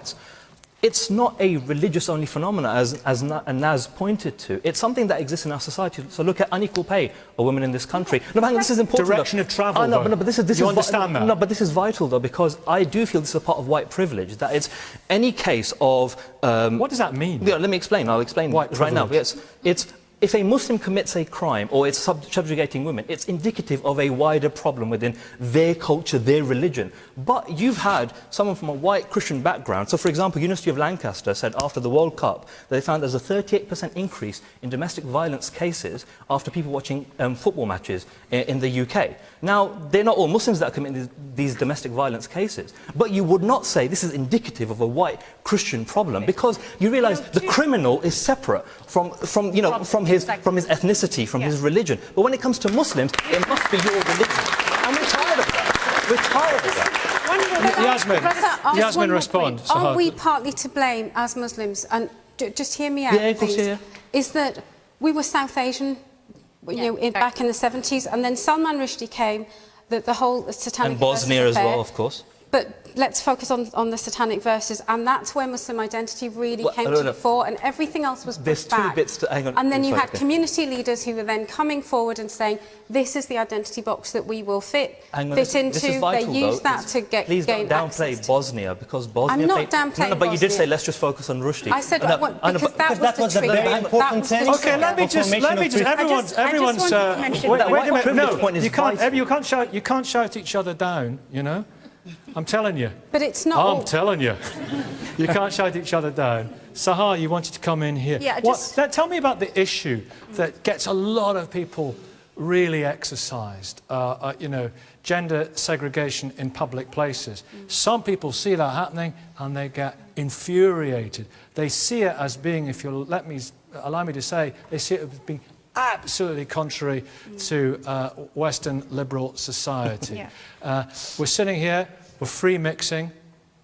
S6: it's not a religious-only phenomenon, as Naz pointed to. It's something that exists in our society. So look at unequal pay of women in this country. No, hang on, this is important.
S1: Direction of travel,
S6: but this is
S1: you understand that?
S6: No, but this is vital, though, because I do feel this is a part of white privilege, that it's any case of...
S1: what does that mean?
S6: Yeah, let me explain. I'll explain right now. It's if a Muslim commits a crime or it's subjugating women, it's indicative of a wider problem within their culture, their religion. But you've had someone from a white Christian background. So, for example, University of Lancaster said after the World Cup, they found there's a 38% increase in domestic violence cases after people watching football matches in the UK. Now, they're not all Muslims that commit these domestic violence cases, but you would not say this is indicative of a white Christian problem, because you realise the criminal is separate from his ethnicity, from his religion. But when it comes to Muslims, it must be your religion. And we're tired of that. We're tired of that.
S1: Yasmin, respond.
S7: Are we partly to blame as Muslims? And just hear me out, please. Is that we were South Asian, back in the 70s, and then Salman Rushdie came, the whole satanic
S6: and Bosnia as well, of course.
S7: But let's focus on the satanic verses, and that's where Muslim identity really came to the fore, and everything else was pushed back.
S6: Hang on.
S7: And then you had community leaders who were then coming forward and saying, this is the identity box that we will fit into. They used that to gain
S6: Please don't downplay Bosnia, because Bosnia...
S7: I'm not downplaying
S6: but you did say, let's just focus on Rushdie.
S7: I said, because that was the trigger.
S1: Okay, let me just, everyone's... Wait a minute, no, you can't shout each other down, you know? I'm telling you.
S7: But it's not...
S1: I'm telling you. You can't shout each other down. Sahar, you wanted to come in here.
S3: Yeah,
S1: tell me about the issue that gets a lot of people really exercised. Gender segregation in public places. Some people see that happening and they get infuriated. They see it as being, if you'll allow me to say, they see it as being absolutely contrary to Western liberal society. We're sitting here, we're free mixing,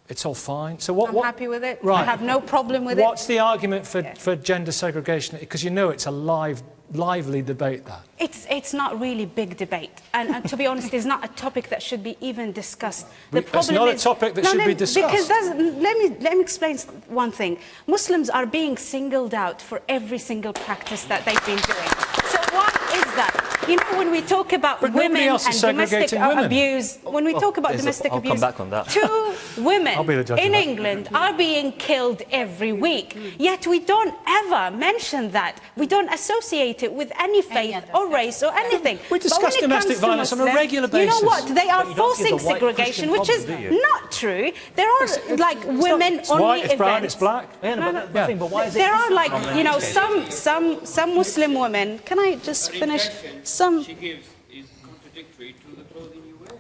S1: it's all fine. So
S3: I'm happy with it.
S1: Right.
S3: I have no problem with it.
S1: What's the argument for gender segregation? Because you know it's a lively debate, that.
S3: It's not really big debate, and to be honest, it's not a topic that should be even discussed.
S1: It's not a topic that should be discussed.
S3: Because let me explain one thing. Muslims are being singled out for every single practice that they've been doing. So why is that? You know, when we talk about
S1: But
S3: women
S1: nobody else
S3: and
S1: is
S3: domestic
S1: segregating women.
S3: abuse, when we talk about domestic
S6: I'll
S3: abuse,
S6: come back on that.
S3: 2 women
S1: I'll be the judge
S3: in
S1: of that.
S3: England are being killed every week. Yet we don't ever mention that. We don't associate it with any faith or race or anything.
S1: We discuss
S3: But when it
S1: domestic
S3: comes to
S1: violence on a
S3: Muslims,
S1: regular
S3: You know
S1: basis.
S3: what? They are
S6: But you don't see
S3: forcing
S6: the white
S3: segregation,
S6: Christian
S3: which is
S6: problem, do you?
S3: not true. There are like women
S1: It's
S3: only
S1: white, it's
S3: events.
S1: brown, it's black.
S6: Yeah, no, but the thing, but why is it
S3: There are
S6: different
S3: like,
S6: from
S3: you know,
S6: education?
S3: some Muslim women. Can I just finish? Some.
S13: She gives is contradictory to the clothing you wear.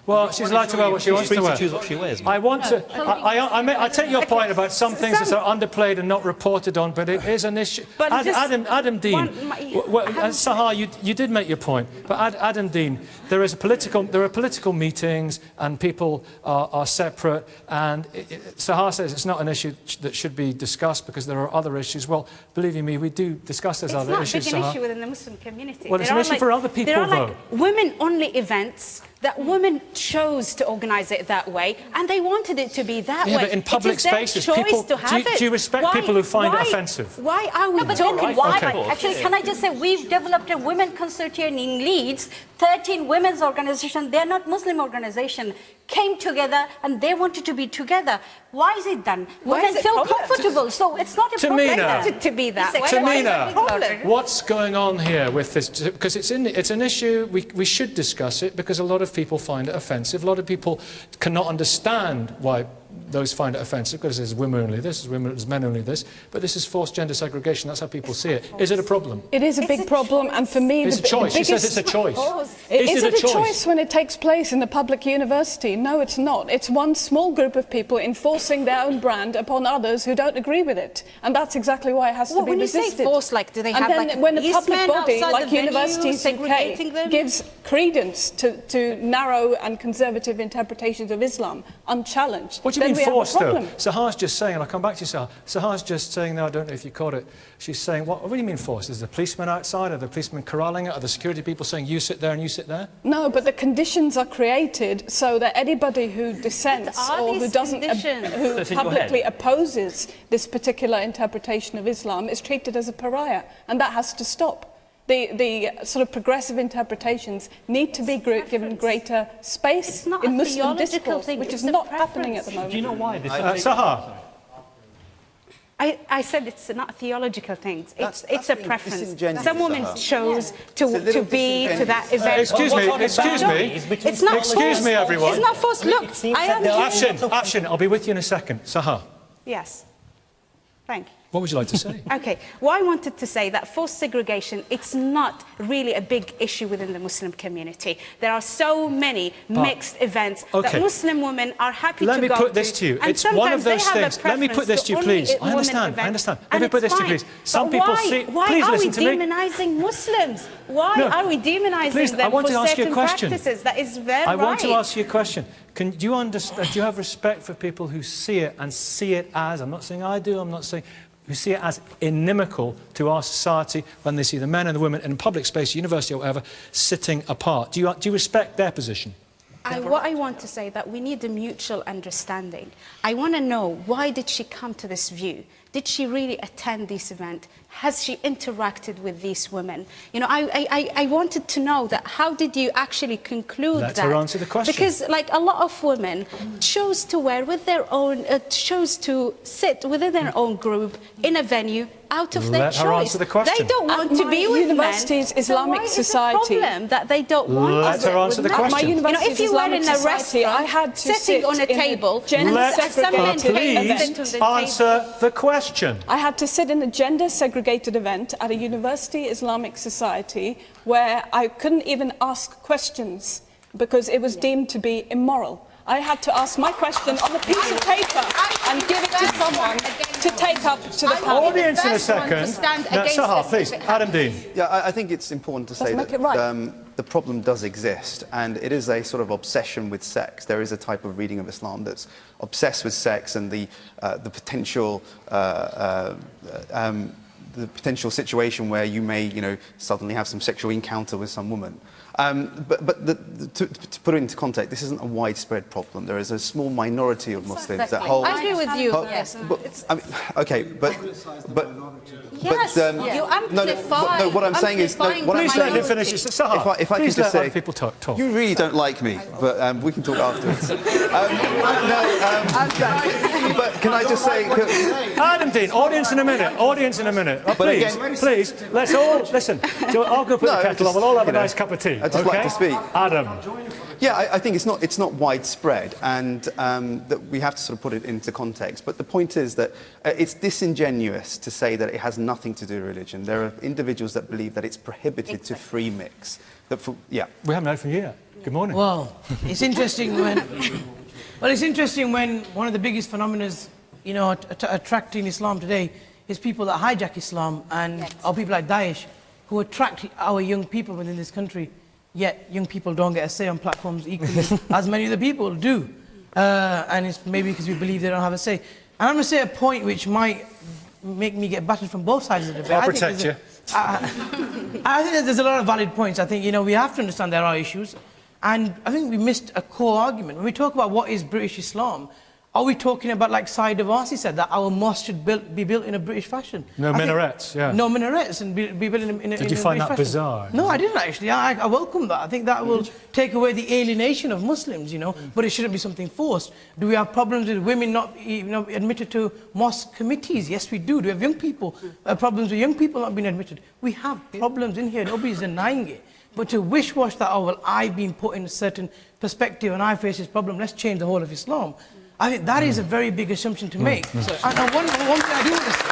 S1: Well, she's allowed to wear what she wants
S6: free
S1: to
S6: to
S1: wear.
S6: choose what she wears.
S1: I want to. I take your point about some things that are underplayed and not reported on, but it is an issue.
S3: But
S1: Adam Deen, Sahar, you did make your point, but Adam Deen, there are political meetings and people are separate, and Sahar says it's not an issue that should be discussed because there are other issues. Well, believe you me, we do discuss those other issues.
S3: It's not a big
S1: Sahar.
S3: issue within the Muslim community.
S1: Well, it's an issue for other people,
S3: there are
S1: though.
S3: like women-only events that women chose to organise it that way, and they wanted it to be that way.
S1: But in public
S3: it is their
S1: spaces,
S3: choice
S1: people,
S3: to have
S1: do you respect people who find it offensive?
S3: Why are we
S8: But
S3: talking?
S8: then why?
S1: Okay.
S8: Actually, can I just say, we've developed a women consortium in Leeds, 13 women's organizations, they're not Muslim organization, came together and they wanted to be together. Why is it done?
S3: Why
S8: Women
S3: is it
S8: feel
S3: problem?
S8: comfortable, so it's not a
S1: Tehmina.
S8: problem.
S3: To be that way.
S1: Tehmina, what's going on here with this? Because it's an issue, we should discuss it because a lot of people find it offensive. A lot of people cannot understand why those find it offensive because there's women only this, there's men only this, but this is forced gender segregation. That's how people see it. Is it a problem?
S4: It is a big problem, and for me,
S1: It's a choice. She says it's a choice.
S4: Is it a choice when it takes place in a public university? No, it's not. It's one small group of people enforcing their own brand upon others who don't agree with it, and that's exactly why it has to be
S3: when
S4: resisted.
S3: you say force, like, do they have
S4: and then
S3: like
S4: when a public
S3: policemen
S4: body
S3: outside
S4: like
S3: the venue
S4: Universities
S3: segregating
S4: UK
S3: them?
S4: gives credence to narrow and conservative interpretations of Islam unchallenged,
S1: What do you
S4: then
S1: mean
S4: we have a
S1: forced, though?
S4: problem.
S1: Sahar's just saying, and I'll come back to you, Sahar. Sahar's just saying, no, I don't know if you caught it. She's saying, what do you mean forced? Is the policeman outside? Are the policemen corralling it? Are the security people saying, you sit there and you sit there?
S4: No, but the conditions are created so that anybody who dissents or who doesn't, who publicly opposes this particular interpretation of Islam is treated as a pariah, and that has to stop. The sort of progressive interpretations need to be given greater space in Muslim discourse, which is not happening at the moment.
S6: Do you know why this
S1: Sahar?
S3: I said it's not theological things. It's a preference.
S2: disingenuous,
S3: Some women
S2: Sahar.
S3: chose to be to that event.
S1: Excuse me,
S3: It's not
S1: excuse me, everyone.
S3: It's not forced. Look, I am here.
S1: Afshin, I'll be with you in a second. Sahar,
S3: Yes. Thank you.
S1: what would you like to say?
S3: Okay, well, I wanted to say that forced segregation, it's not really a big issue within the Muslim community. There are so many mixed events that Muslim women are happy to go to.
S1: Let me put this to you.
S3: And
S1: It's one of
S3: sometimes they
S1: those
S3: have a
S1: things. Let me put this
S3: preference
S1: to you,
S3: only
S1: please. I understand.
S3: women
S1: I understand.
S3: events,
S1: Let me
S3: and
S1: put this
S3: it's
S1: to you, please.
S3: fine.
S1: Some
S3: But
S1: people
S3: why,
S1: see.
S3: Why
S1: Please
S3: are we
S1: listen to me.
S3: demonizing Muslims? Why
S1: No.
S3: are we demonizing
S1: Please, I
S3: them
S1: want
S3: for
S1: to ask you a
S3: certain
S1: question.
S3: practices? That is very
S1: I
S3: right.
S1: want to ask you a question. Do you understand? Do you have respect for people who see it and see it as? I'm not saying I do. I'm not saying. Who see it as inimical to our society when they see the men and the women in public space, university or whatever, sitting apart. Do you respect their position?
S3: What I want to say that we need a mutual understanding. I want to know, why did she come to this view? Did she really attend this event? Has she interacted with these women? You know, I wanted to know that. How did you actually conclude that?
S1: Let her answer the question.
S3: Because, like, a lot of women chose to wear with their own, chose to sit within their own group in a venue out of their choice.
S1: Let her answer the question.
S3: They don't want to be with
S4: University's
S3: men.
S4: Islamic
S3: so why
S4: Society.
S3: is the problem that they don't want
S1: Let her answer the
S3: men?
S1: question.
S4: My university's
S3: You know, if you were
S4: Islamic
S3: in a
S4: Society,
S3: restaurant,
S4: I had to
S3: sitting
S4: sit
S3: on a
S4: in
S3: table,
S1: Let her
S4: gender-segregated event.
S1: please answer the question.
S4: I had to sit in a gender-segregated event at a University Islamic Society where I couldn't even ask questions because it was deemed to be immoral. I had to ask my question on a piece of paper and give it to someone to take up to the panel.
S1: Audience in a second. Now, Sahar, please. Adam Deen.
S2: Yeah, I think it's important to say
S4: Let's
S2: that
S4: make it right.
S2: the problem does exist, and it is a sort of obsession with sex. There is a type of reading of Islam that's obsessed with sex and the potential the potential situation where you may, you know, suddenly have some sexual encounter with some woman. To put it into context, this isn't a widespread problem. There is a small minority of Muslims that hold...
S3: I agree with you.
S2: Yes. I mean, okay, but
S3: Yes, you amplify.
S2: No, what I'm saying is... No, what
S1: Please let him finish. Sahar,
S2: if I could just say...
S1: people talk.
S2: You really don't like me, but we can talk afterwards. But can I just say...
S1: Adam, Dean, audience in a minute. Oh, please, let's all... Listen, I'll go put the kettle on. We'll all have a nice cup of tea.
S2: I'd just like to speak.
S1: Adam.
S2: Yeah, I think it's not widespread, and that we have to sort of put it into context. But the point is that it's disingenuous to say that it has nothing to do with religion. There are individuals that believe that it's prohibited to free mix. We haven't
S1: heard from you yet. Good morning.
S14: Well, it's interesting when one of the biggest phenomena, you know, attracting Islam today is people that hijack Islam or people like Daesh who attract our young people within this country. Yet young people don't get a say on platforms equally as many other people do. And it's maybe because we believe they don't have a say. And I'm going to say a point which might make me get battered from both sides of the debate.
S1: I'll protect you.
S14: I think that there's a lot of valid points. I think, you know, we have to understand there are issues. And I think we missed a core argument. When we talk about what is British Islam, are we talking about, like Saeed Avasi said, that our mosque should be built in a British fashion?
S1: No minarets, yeah.
S14: No minarets and be built in a British fashion.
S1: Did you find that bizarre?
S14: No, I didn't actually. I welcome that. I think that will take away the alienation of Muslims, you know, but it shouldn't be something forced. Do we have problems with women not admitted to mosque committees? Yes, we do. Do we have young people, problems with young people not being admitted? We have problems in here. Nobody's denying it. But to wish-wash that, oh, well, I've been put in a certain perspective and I face this problem, let's change the whole of Islam. I think that is a very big assumption to make. And one thing I do want to say,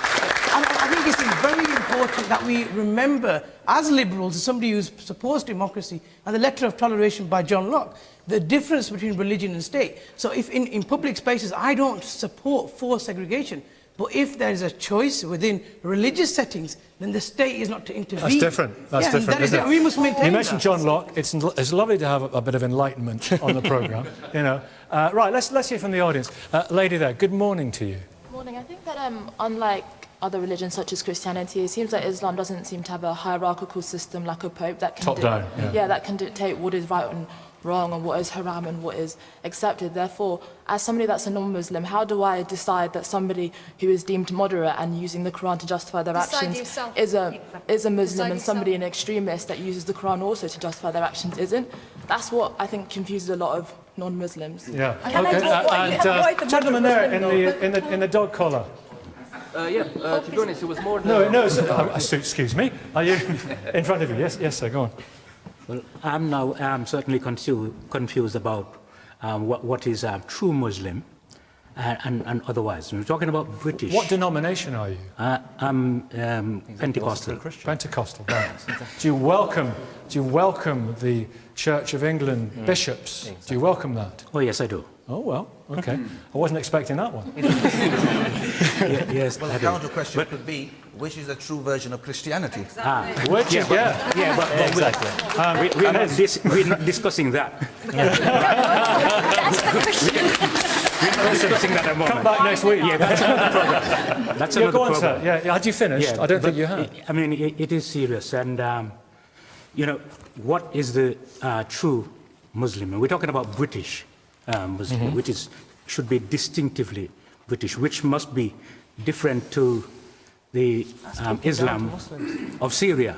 S14: I think it's very important that we remember, as liberals, as somebody who supports democracy, and the letter of toleration by John Locke, the difference between religion and state. So if in public spaces, I don't support forced segregation, but if there is a choice within religious settings, then the state is not to intervene.
S1: That's different. That's different, isn't it?
S14: We must maintain
S1: You mentioned John Locke. It's lovely to have a bit of enlightenment on the programme. You know. Right, let's hear from the audience. Lady there, good morning to you.
S15: Good morning. I think that unlike other religions such as Christianity, it seems that Islam doesn't seem to have a hierarchical system like a pope that can that can dictate what is right and wrong and what is haram and what is accepted. Therefore, as somebody that's a non-Muslim, how do I decide that somebody who is deemed moderate and using the Quran to justify their actions is a Muslim, and somebody, an extremist that uses the Quran also to justify their actions isn't? That's what I think confuses a lot of non-Muslims.
S1: Yeah. Okay. Gentleman there in the dog collar.
S13: To be honest, it was more...
S1: excuse me. Are you in front of you? Yes, sir, go on.
S16: Well, I'm certainly confused about what is a true Muslim and otherwise. We're talking about British.
S1: What denomination are you?
S16: I'm Pentecostal.
S1: Pentecostal, right. Do you welcome the Church of England bishops? Do you welcome that?
S16: Oh, yes, I do.
S1: Oh, well, okay. I wasn't expecting that one.
S5: Yes, well, the counter question could be, which is the true version of Christianity?
S1: Which is,
S16: exactly. We're not discussing that.
S1: That's the question.
S16: We're not discussing that at the moment.
S1: Come back next week.
S16: Yeah, that's another program. That's another
S1: go on,
S16: program.
S1: sir. Yeah, had you finished?
S16: Yeah,
S1: I don't think you have.
S16: I mean, it is serious. And, you know, what is the true Muslim? And we're talking about British Muslim, which should be distinctively British, which must be different to the Islam of Syria,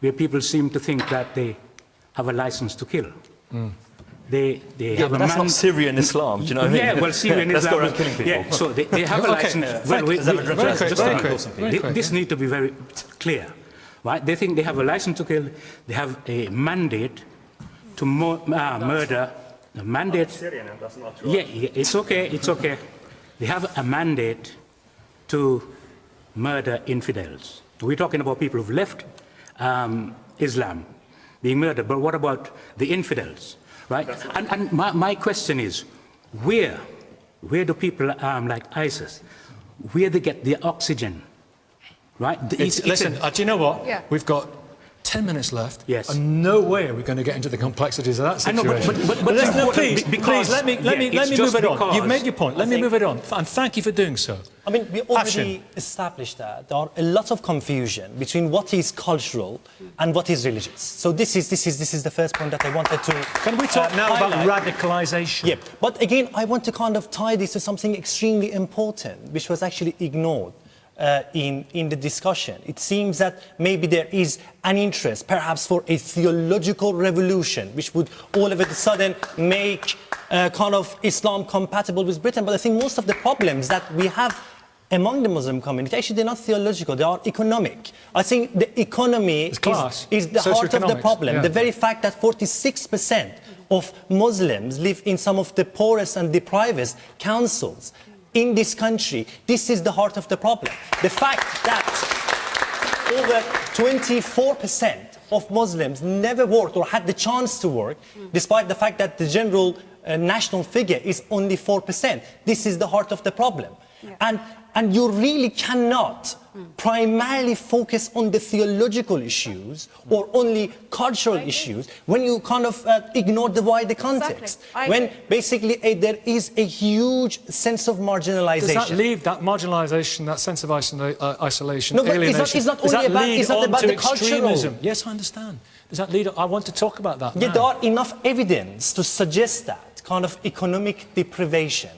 S16: where people seem to think that they have a license to kill. They have
S6: but that's not Syrian Islam, do you know what I mean?
S16: Yeah, well, Syrian Islam...
S6: That's killing people.
S16: Yeah, so they have a license... This needs to be very clear, right? They think they have a license to kill, they have a mandate to murder... A mandate...
S6: That's not true.
S16: Yeah, it's okay. They have a mandate to murder infidels. We're talking about people who've left Islam being murdered, but what about the infidels, right? And my question is, where do people like ISIS, where they get the oxygen, right?
S1: Listen, do you know what?
S3: Yeah.
S1: We've got 10 minutes left.
S16: Yes.
S1: And no way are we going to get into the complexities of that situation. Please, let me move it on. You've made your point. Let me move it on. And thank you for doing so.
S9: I mean, we already established that there are a lot of confusion between what is cultural and what is religious. So this is the first point that I wanted to.
S1: Can we talk now about radicalisation?
S9: Yeah, but again, I want to kind of tie this to something extremely important, which was actually ignored in the discussion. It seems that maybe there is an interest, perhaps for a theological revolution, which would all of a sudden make kind of Islam compatible with Britain. But I think most of the problems that we have among the Muslim community, actually they're not theological, they are economic. I think the economy is the heart of the problem. Yeah. The very fact that 46% of Muslims live in some of the poorest and deprived councils in this country, this is the heart of the problem. The fact that over 24% of Muslims never worked or had the chance to work, despite the fact that the general national figure is only 4%. This is the heart of the problem. Yeah. And you really cannot primarily focus on the theological issues or only cultural issues when you kind of ignore the wider context. Exactly. When basically there is a huge sense of marginalization.
S1: Does that leave that marginalization, that sense of isolation,
S9: no, but
S1: alienation?
S9: It's not only about the cultural.
S1: Yes, I understand. Does that lead? I want to talk about that.
S9: Yeah, there are enough evidence to suggest that kind of economic deprivation.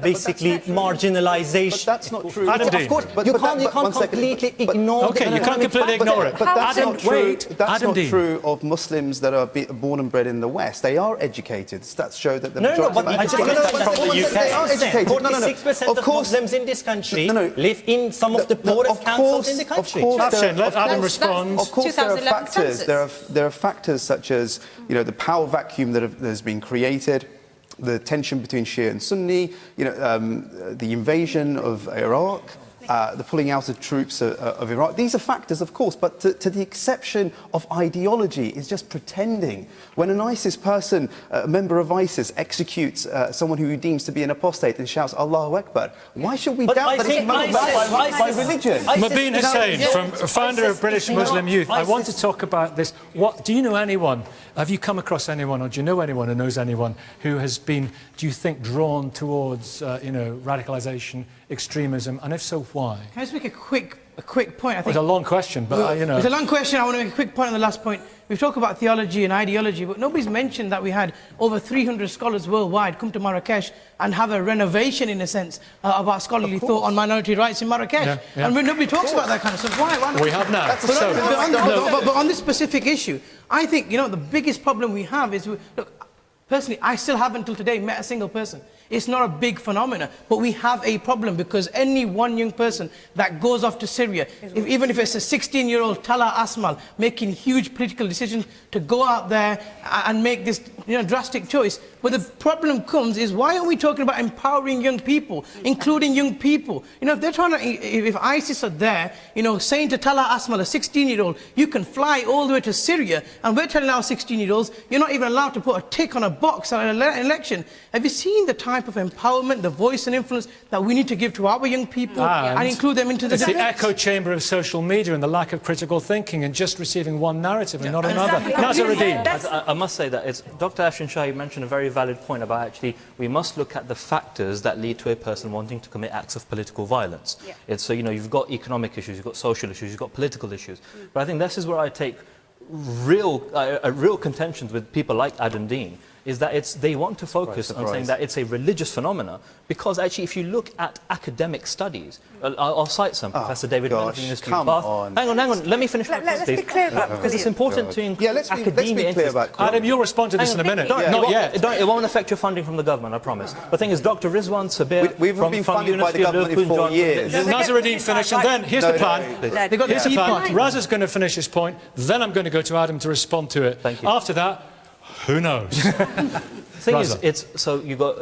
S9: Basically marginalisation.
S2: But that's not true.
S9: Adam Deen. Of course,
S2: but
S9: you can't completely ignore
S2: it.
S1: Okay, you can't completely ignore it.
S2: But that's not true. That's not true of Muslims that are born and bred in the West. They are educated. Stats show that the majority of
S9: UK. They are educated. 46% of Muslims in this country live in some of the poorest councils in the country.
S1: Afshin, let Adam respond.
S2: Of course, there are factors. There are factors such as the power vacuum that has been created, the tension between Shia and Sunni, the invasion of Iraq, the pulling out of troops of Iraq. These are factors, of course, but to the exception of ideology is just pretending. When an ISIS person, a member of ISIS, executes someone who he deems to be an apostate and shouts Allahu Akbar, why should we doubt that it's motivated by religion?
S1: Mubin Hussain, founder of British Muslim Youth, I want to talk about this. Do you know anyone, have you come across anyone, or do you know anyone who knows anyone who has been, do you think, drawn towards, radicalisation, extremism, and if so, why?
S14: Can I just make a quick point? I think
S1: it's a long question, but
S14: It's a long question. I want to make a quick point on the last point. We've talked about theology and ideology, but nobody's mentioned that we had over 300 scholars worldwide come to Marrakesh and have a renovation, in a sense, about scholarly thought on minority rights in Marrakesh. Yeah. And nobody talks about that kind of stuff. Why
S1: we have now.
S14: But on this specific issue, I think, the biggest problem we have is, look, personally, I still haven't until today met a single person. It's not a big phenomenon, but we have a problem because any one young person that goes off to Syria, even if it's a 16-year-old Talha Asmal making huge political decisions to go out there and make this drastic choice. But the problem comes is, why aren't we talking about empowering young people, including young people? If they're trying to, if ISIS are there, saying to Talha Asmal, a 16-year-old, you can fly all the way to Syria, and we're telling our 16-year-olds, you're not even allowed to put a tick on a box at an election. Have you seen the type of empowerment, the voice and influence that we need to give to our young people and include them into the debate?
S1: It's the echo chamber of social media and the lack of critical thinking and just receiving one narrative and not another.
S6: I must say that Dr. Afshin Shahi mentioned a very valid point about actually we must look at the factors that lead to a person wanting to commit acts of political violence. Yeah. So you've got economic issues, you've got social issues, you've got political issues. But I think this is where I take real contentions with people like Adam Deen, is that they want to focus on saying that it's a religious phenomena, because actually if you look at academic studies, I'll cite some, Professor David mentioned this
S2: come on.
S6: Hang on, let me finish my point,
S12: Let's be clear about
S6: because it's important to include academia.
S2: Let's be clear about
S1: Adam, you'll respond to this in a minute.
S6: Not yet. It won't affect your funding from the government, I promise. The thing is, Dr. Rizwan Sabir
S2: we've been funded by the government in 4 years.
S1: Nazaruddin finished, and then here's the plan. Here's the plan. Raza's going to finish his point, then I'm going to go to Adam to respond to it.
S6: Thank you.
S1: After that, who knows?
S6: The thing is, so you've got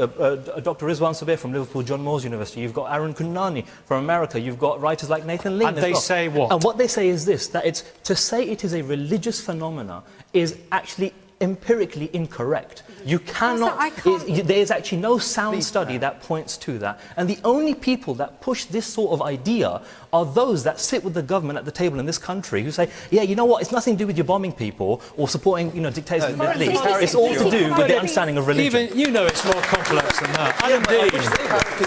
S6: Dr. Rizwan Sabir from Liverpool, John Moores University, you've got Aaron Kunani from America, you've got writers like Nathan Lean.
S1: And they say what?
S6: And what they say is this, that to say it is a religious phenomena is actually empirically incorrect. You cannot, there is actually no sound study that points to that. And the only people that push this sort of idea are those that sit with the government at the table in this country who say, yeah, you know what, it's nothing to do with you bombing people or supporting, you know, dictators in the Middle East. It's all to do with the understanding of religion.
S1: Even, you know, it's more complex than that.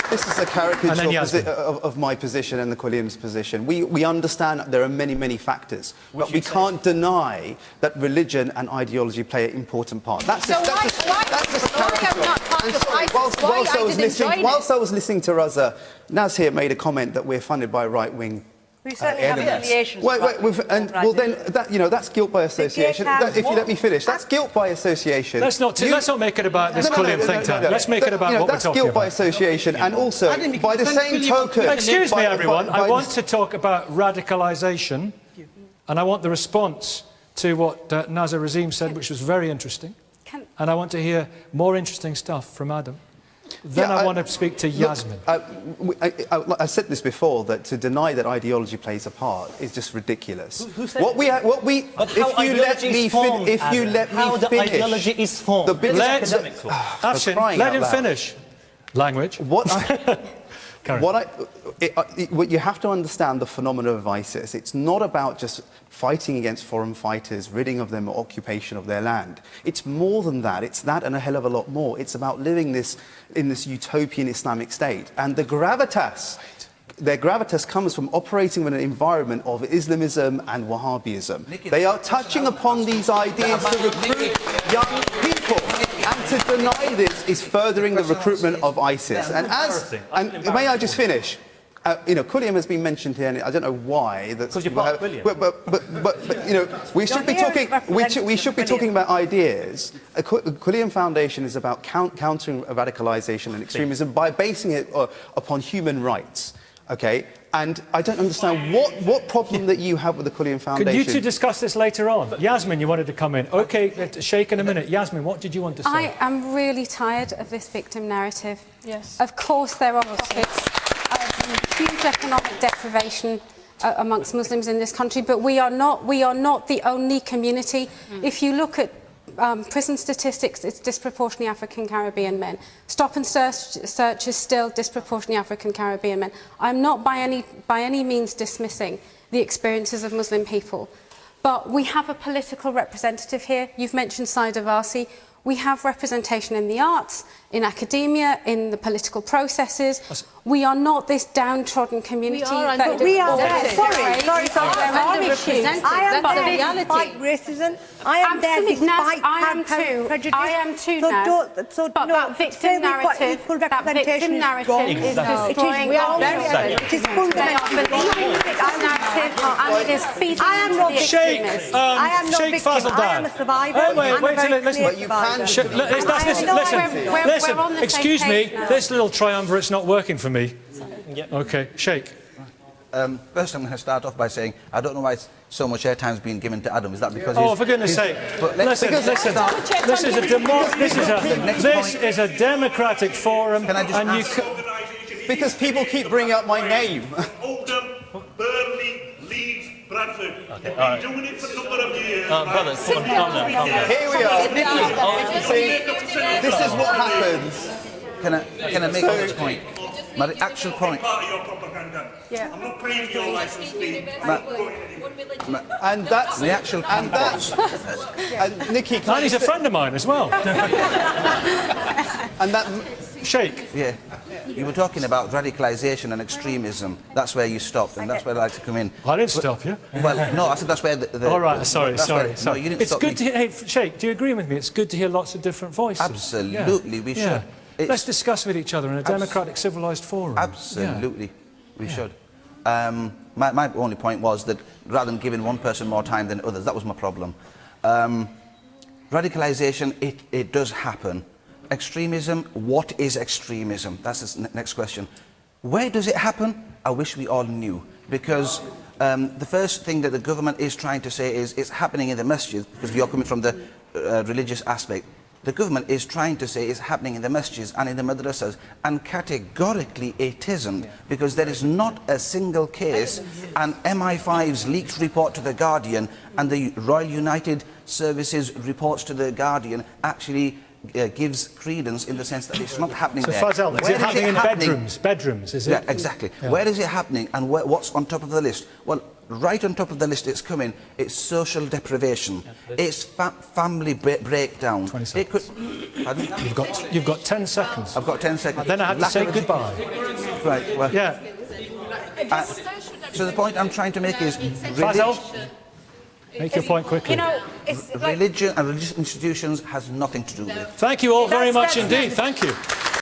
S2: This is a caricature of my position and the Quillam's position. We understand that there are many, many factors, but we can't deny that religion and ideology play an important part. Whilst I was listening to Raza, Naz here made a comment that we're funded by right-wing
S12: We certainly have affiliations.
S2: Well, then, that's guilt by association. If you let me finish, that's guilt by association.
S1: Let's not make it about this Quillam think tank. Let's make it about what we're talking about.
S2: That's guilt by association, and also, by the same token...
S1: Excuse me, everyone. I want to talk about radicalisation, and I want the response to what Nazar Razim said, which was very interesting. And I want to hear more interesting stuff from Adam. Then I want to speak to Yasmin.
S2: I said this before, that to deny that ideology plays a part is just ridiculous.
S6: Who said if you let me finish, ideology is formed.
S1: Afshin, let him finish. Language.
S2: What you have to understand the phenomenon of ISIS. It's not about just fighting against foreign fighters, ridding of them occupation of their land. It's more than that. It's that and a hell of a lot more. It's about living in this utopian Islamic state. And their gravitas comes from operating in an environment of Islamism and Wahhabism. They are touching upon these ideas to recruit young people. And to deny this is furthering the recruitment of ISIS. And may I just finish? Quillam has been mentioned here, and I don't know why.
S6: Because you're part of Quillam.
S2: But we should be talking about ideas. The Quillam Foundation is about countering radicalisation and extremism by basing it upon human rights. Okay, and I don't understand what problem that you have with the Quillam Foundation.
S1: Could you two discuss this later on? Yasmin, you wanted to come in. Okay, Sheikh in a minute. Yasmin, what did you want to say?
S7: I am really tired of this victim narrative.
S4: Yes.
S7: Of course there are pockets of huge economic deprivation amongst Muslims in this country, but we are not the only community. If you look at prison statistics, it's disproportionately African Caribbean men. Stop and search is still disproportionately African Caribbean men. I'm not by any means dismissing the experiences of Muslim people, but we have a political representative here. You've mentioned Saida Varsi. We have representation in the arts, in academia, in the political processes. We are not this downtrodden community.
S12: We are there. Sorry. There are issues. I am there despite racism. I am there despite prejudice.
S7: I am too, but that victim narrative is destroying our narrative.
S12: It is fundamentally wrong.
S7: And it is feeding into the extremists.
S12: I am not victim. I am a survivor.
S1: Wait till listen. Listen, excuse me, this little triumvirate's not working for me. Okay, Sheikh.
S5: First, I'm going to start off by saying I don't know why so much airtime's been given to Adam. Is that because?
S1: Oh, for goodness' sake! Listen. This is a democratic forum, and
S2: because people keep bringing up my name.
S17: Oldham, Burnley, Leeds, Bradford.
S6: Okay,
S17: We've been doing it for a number of years.
S6: Brothers, calm down.
S2: Here we are. See, this is what happens.
S5: Can I make this point? My actual point.
S17: Yeah. I'm not paying for your license fee.
S2: And that's
S5: the actual point.
S2: And Nikki,
S1: he's a friend of mine as well.
S2: And that
S1: Sheikh.
S5: Yeah. You were talking about radicalisation and extremism. That's where you stopped, and that's where I'd like to come in.
S1: I didn't stop you.
S5: Well, no, I said that's where the
S1: all right, sorry.
S5: No, you didn't
S1: it's
S5: stop
S1: good
S5: me.
S1: to hear. Hey, Sheikh, do you agree with me? It's good to hear lots of different voices.
S5: Absolutely, we should.
S1: Let's discuss with each other in a democratic, civilised forum.
S5: Absolutely, we should. My only point was that rather than giving one person more time than others, that was my problem. Radicalisation, it does happen. Extremism, what is extremism? That's the next question. Where does it happen? I wish we all knew. Because the first thing that the government is trying to say is it's happening in the masjids, because we are coming from the religious aspect. The government is trying to say it's happening in the masjids and in the madrasas, and categorically it isn't, because there is not a single case, and MI5's leaked report to the Guardian and the Royal United Services reports to the Guardian actually gives credence in the sense that it's not happening
S1: So
S5: there.
S1: Fazal, is it happening in bedrooms? Bedrooms, is it?
S5: Yeah, exactly. Yeah. Where is it happening and what's on top of the list? Well, right on top of the list it's coming, it's social deprivation, it's family breakdown.
S1: 20 seconds.
S5: It could, pardon?
S1: You've got 10 seconds.
S5: I've got 10 seconds.
S1: And then I have to say goodbye.
S5: Right, well...
S1: Yeah.
S5: So the point I'm trying to make is...
S1: Fazal, make your point quickly.
S3: You know, it's like...
S5: Religion and religious institutions has nothing to do with it.
S1: Thank you all very much indeed. Thank you.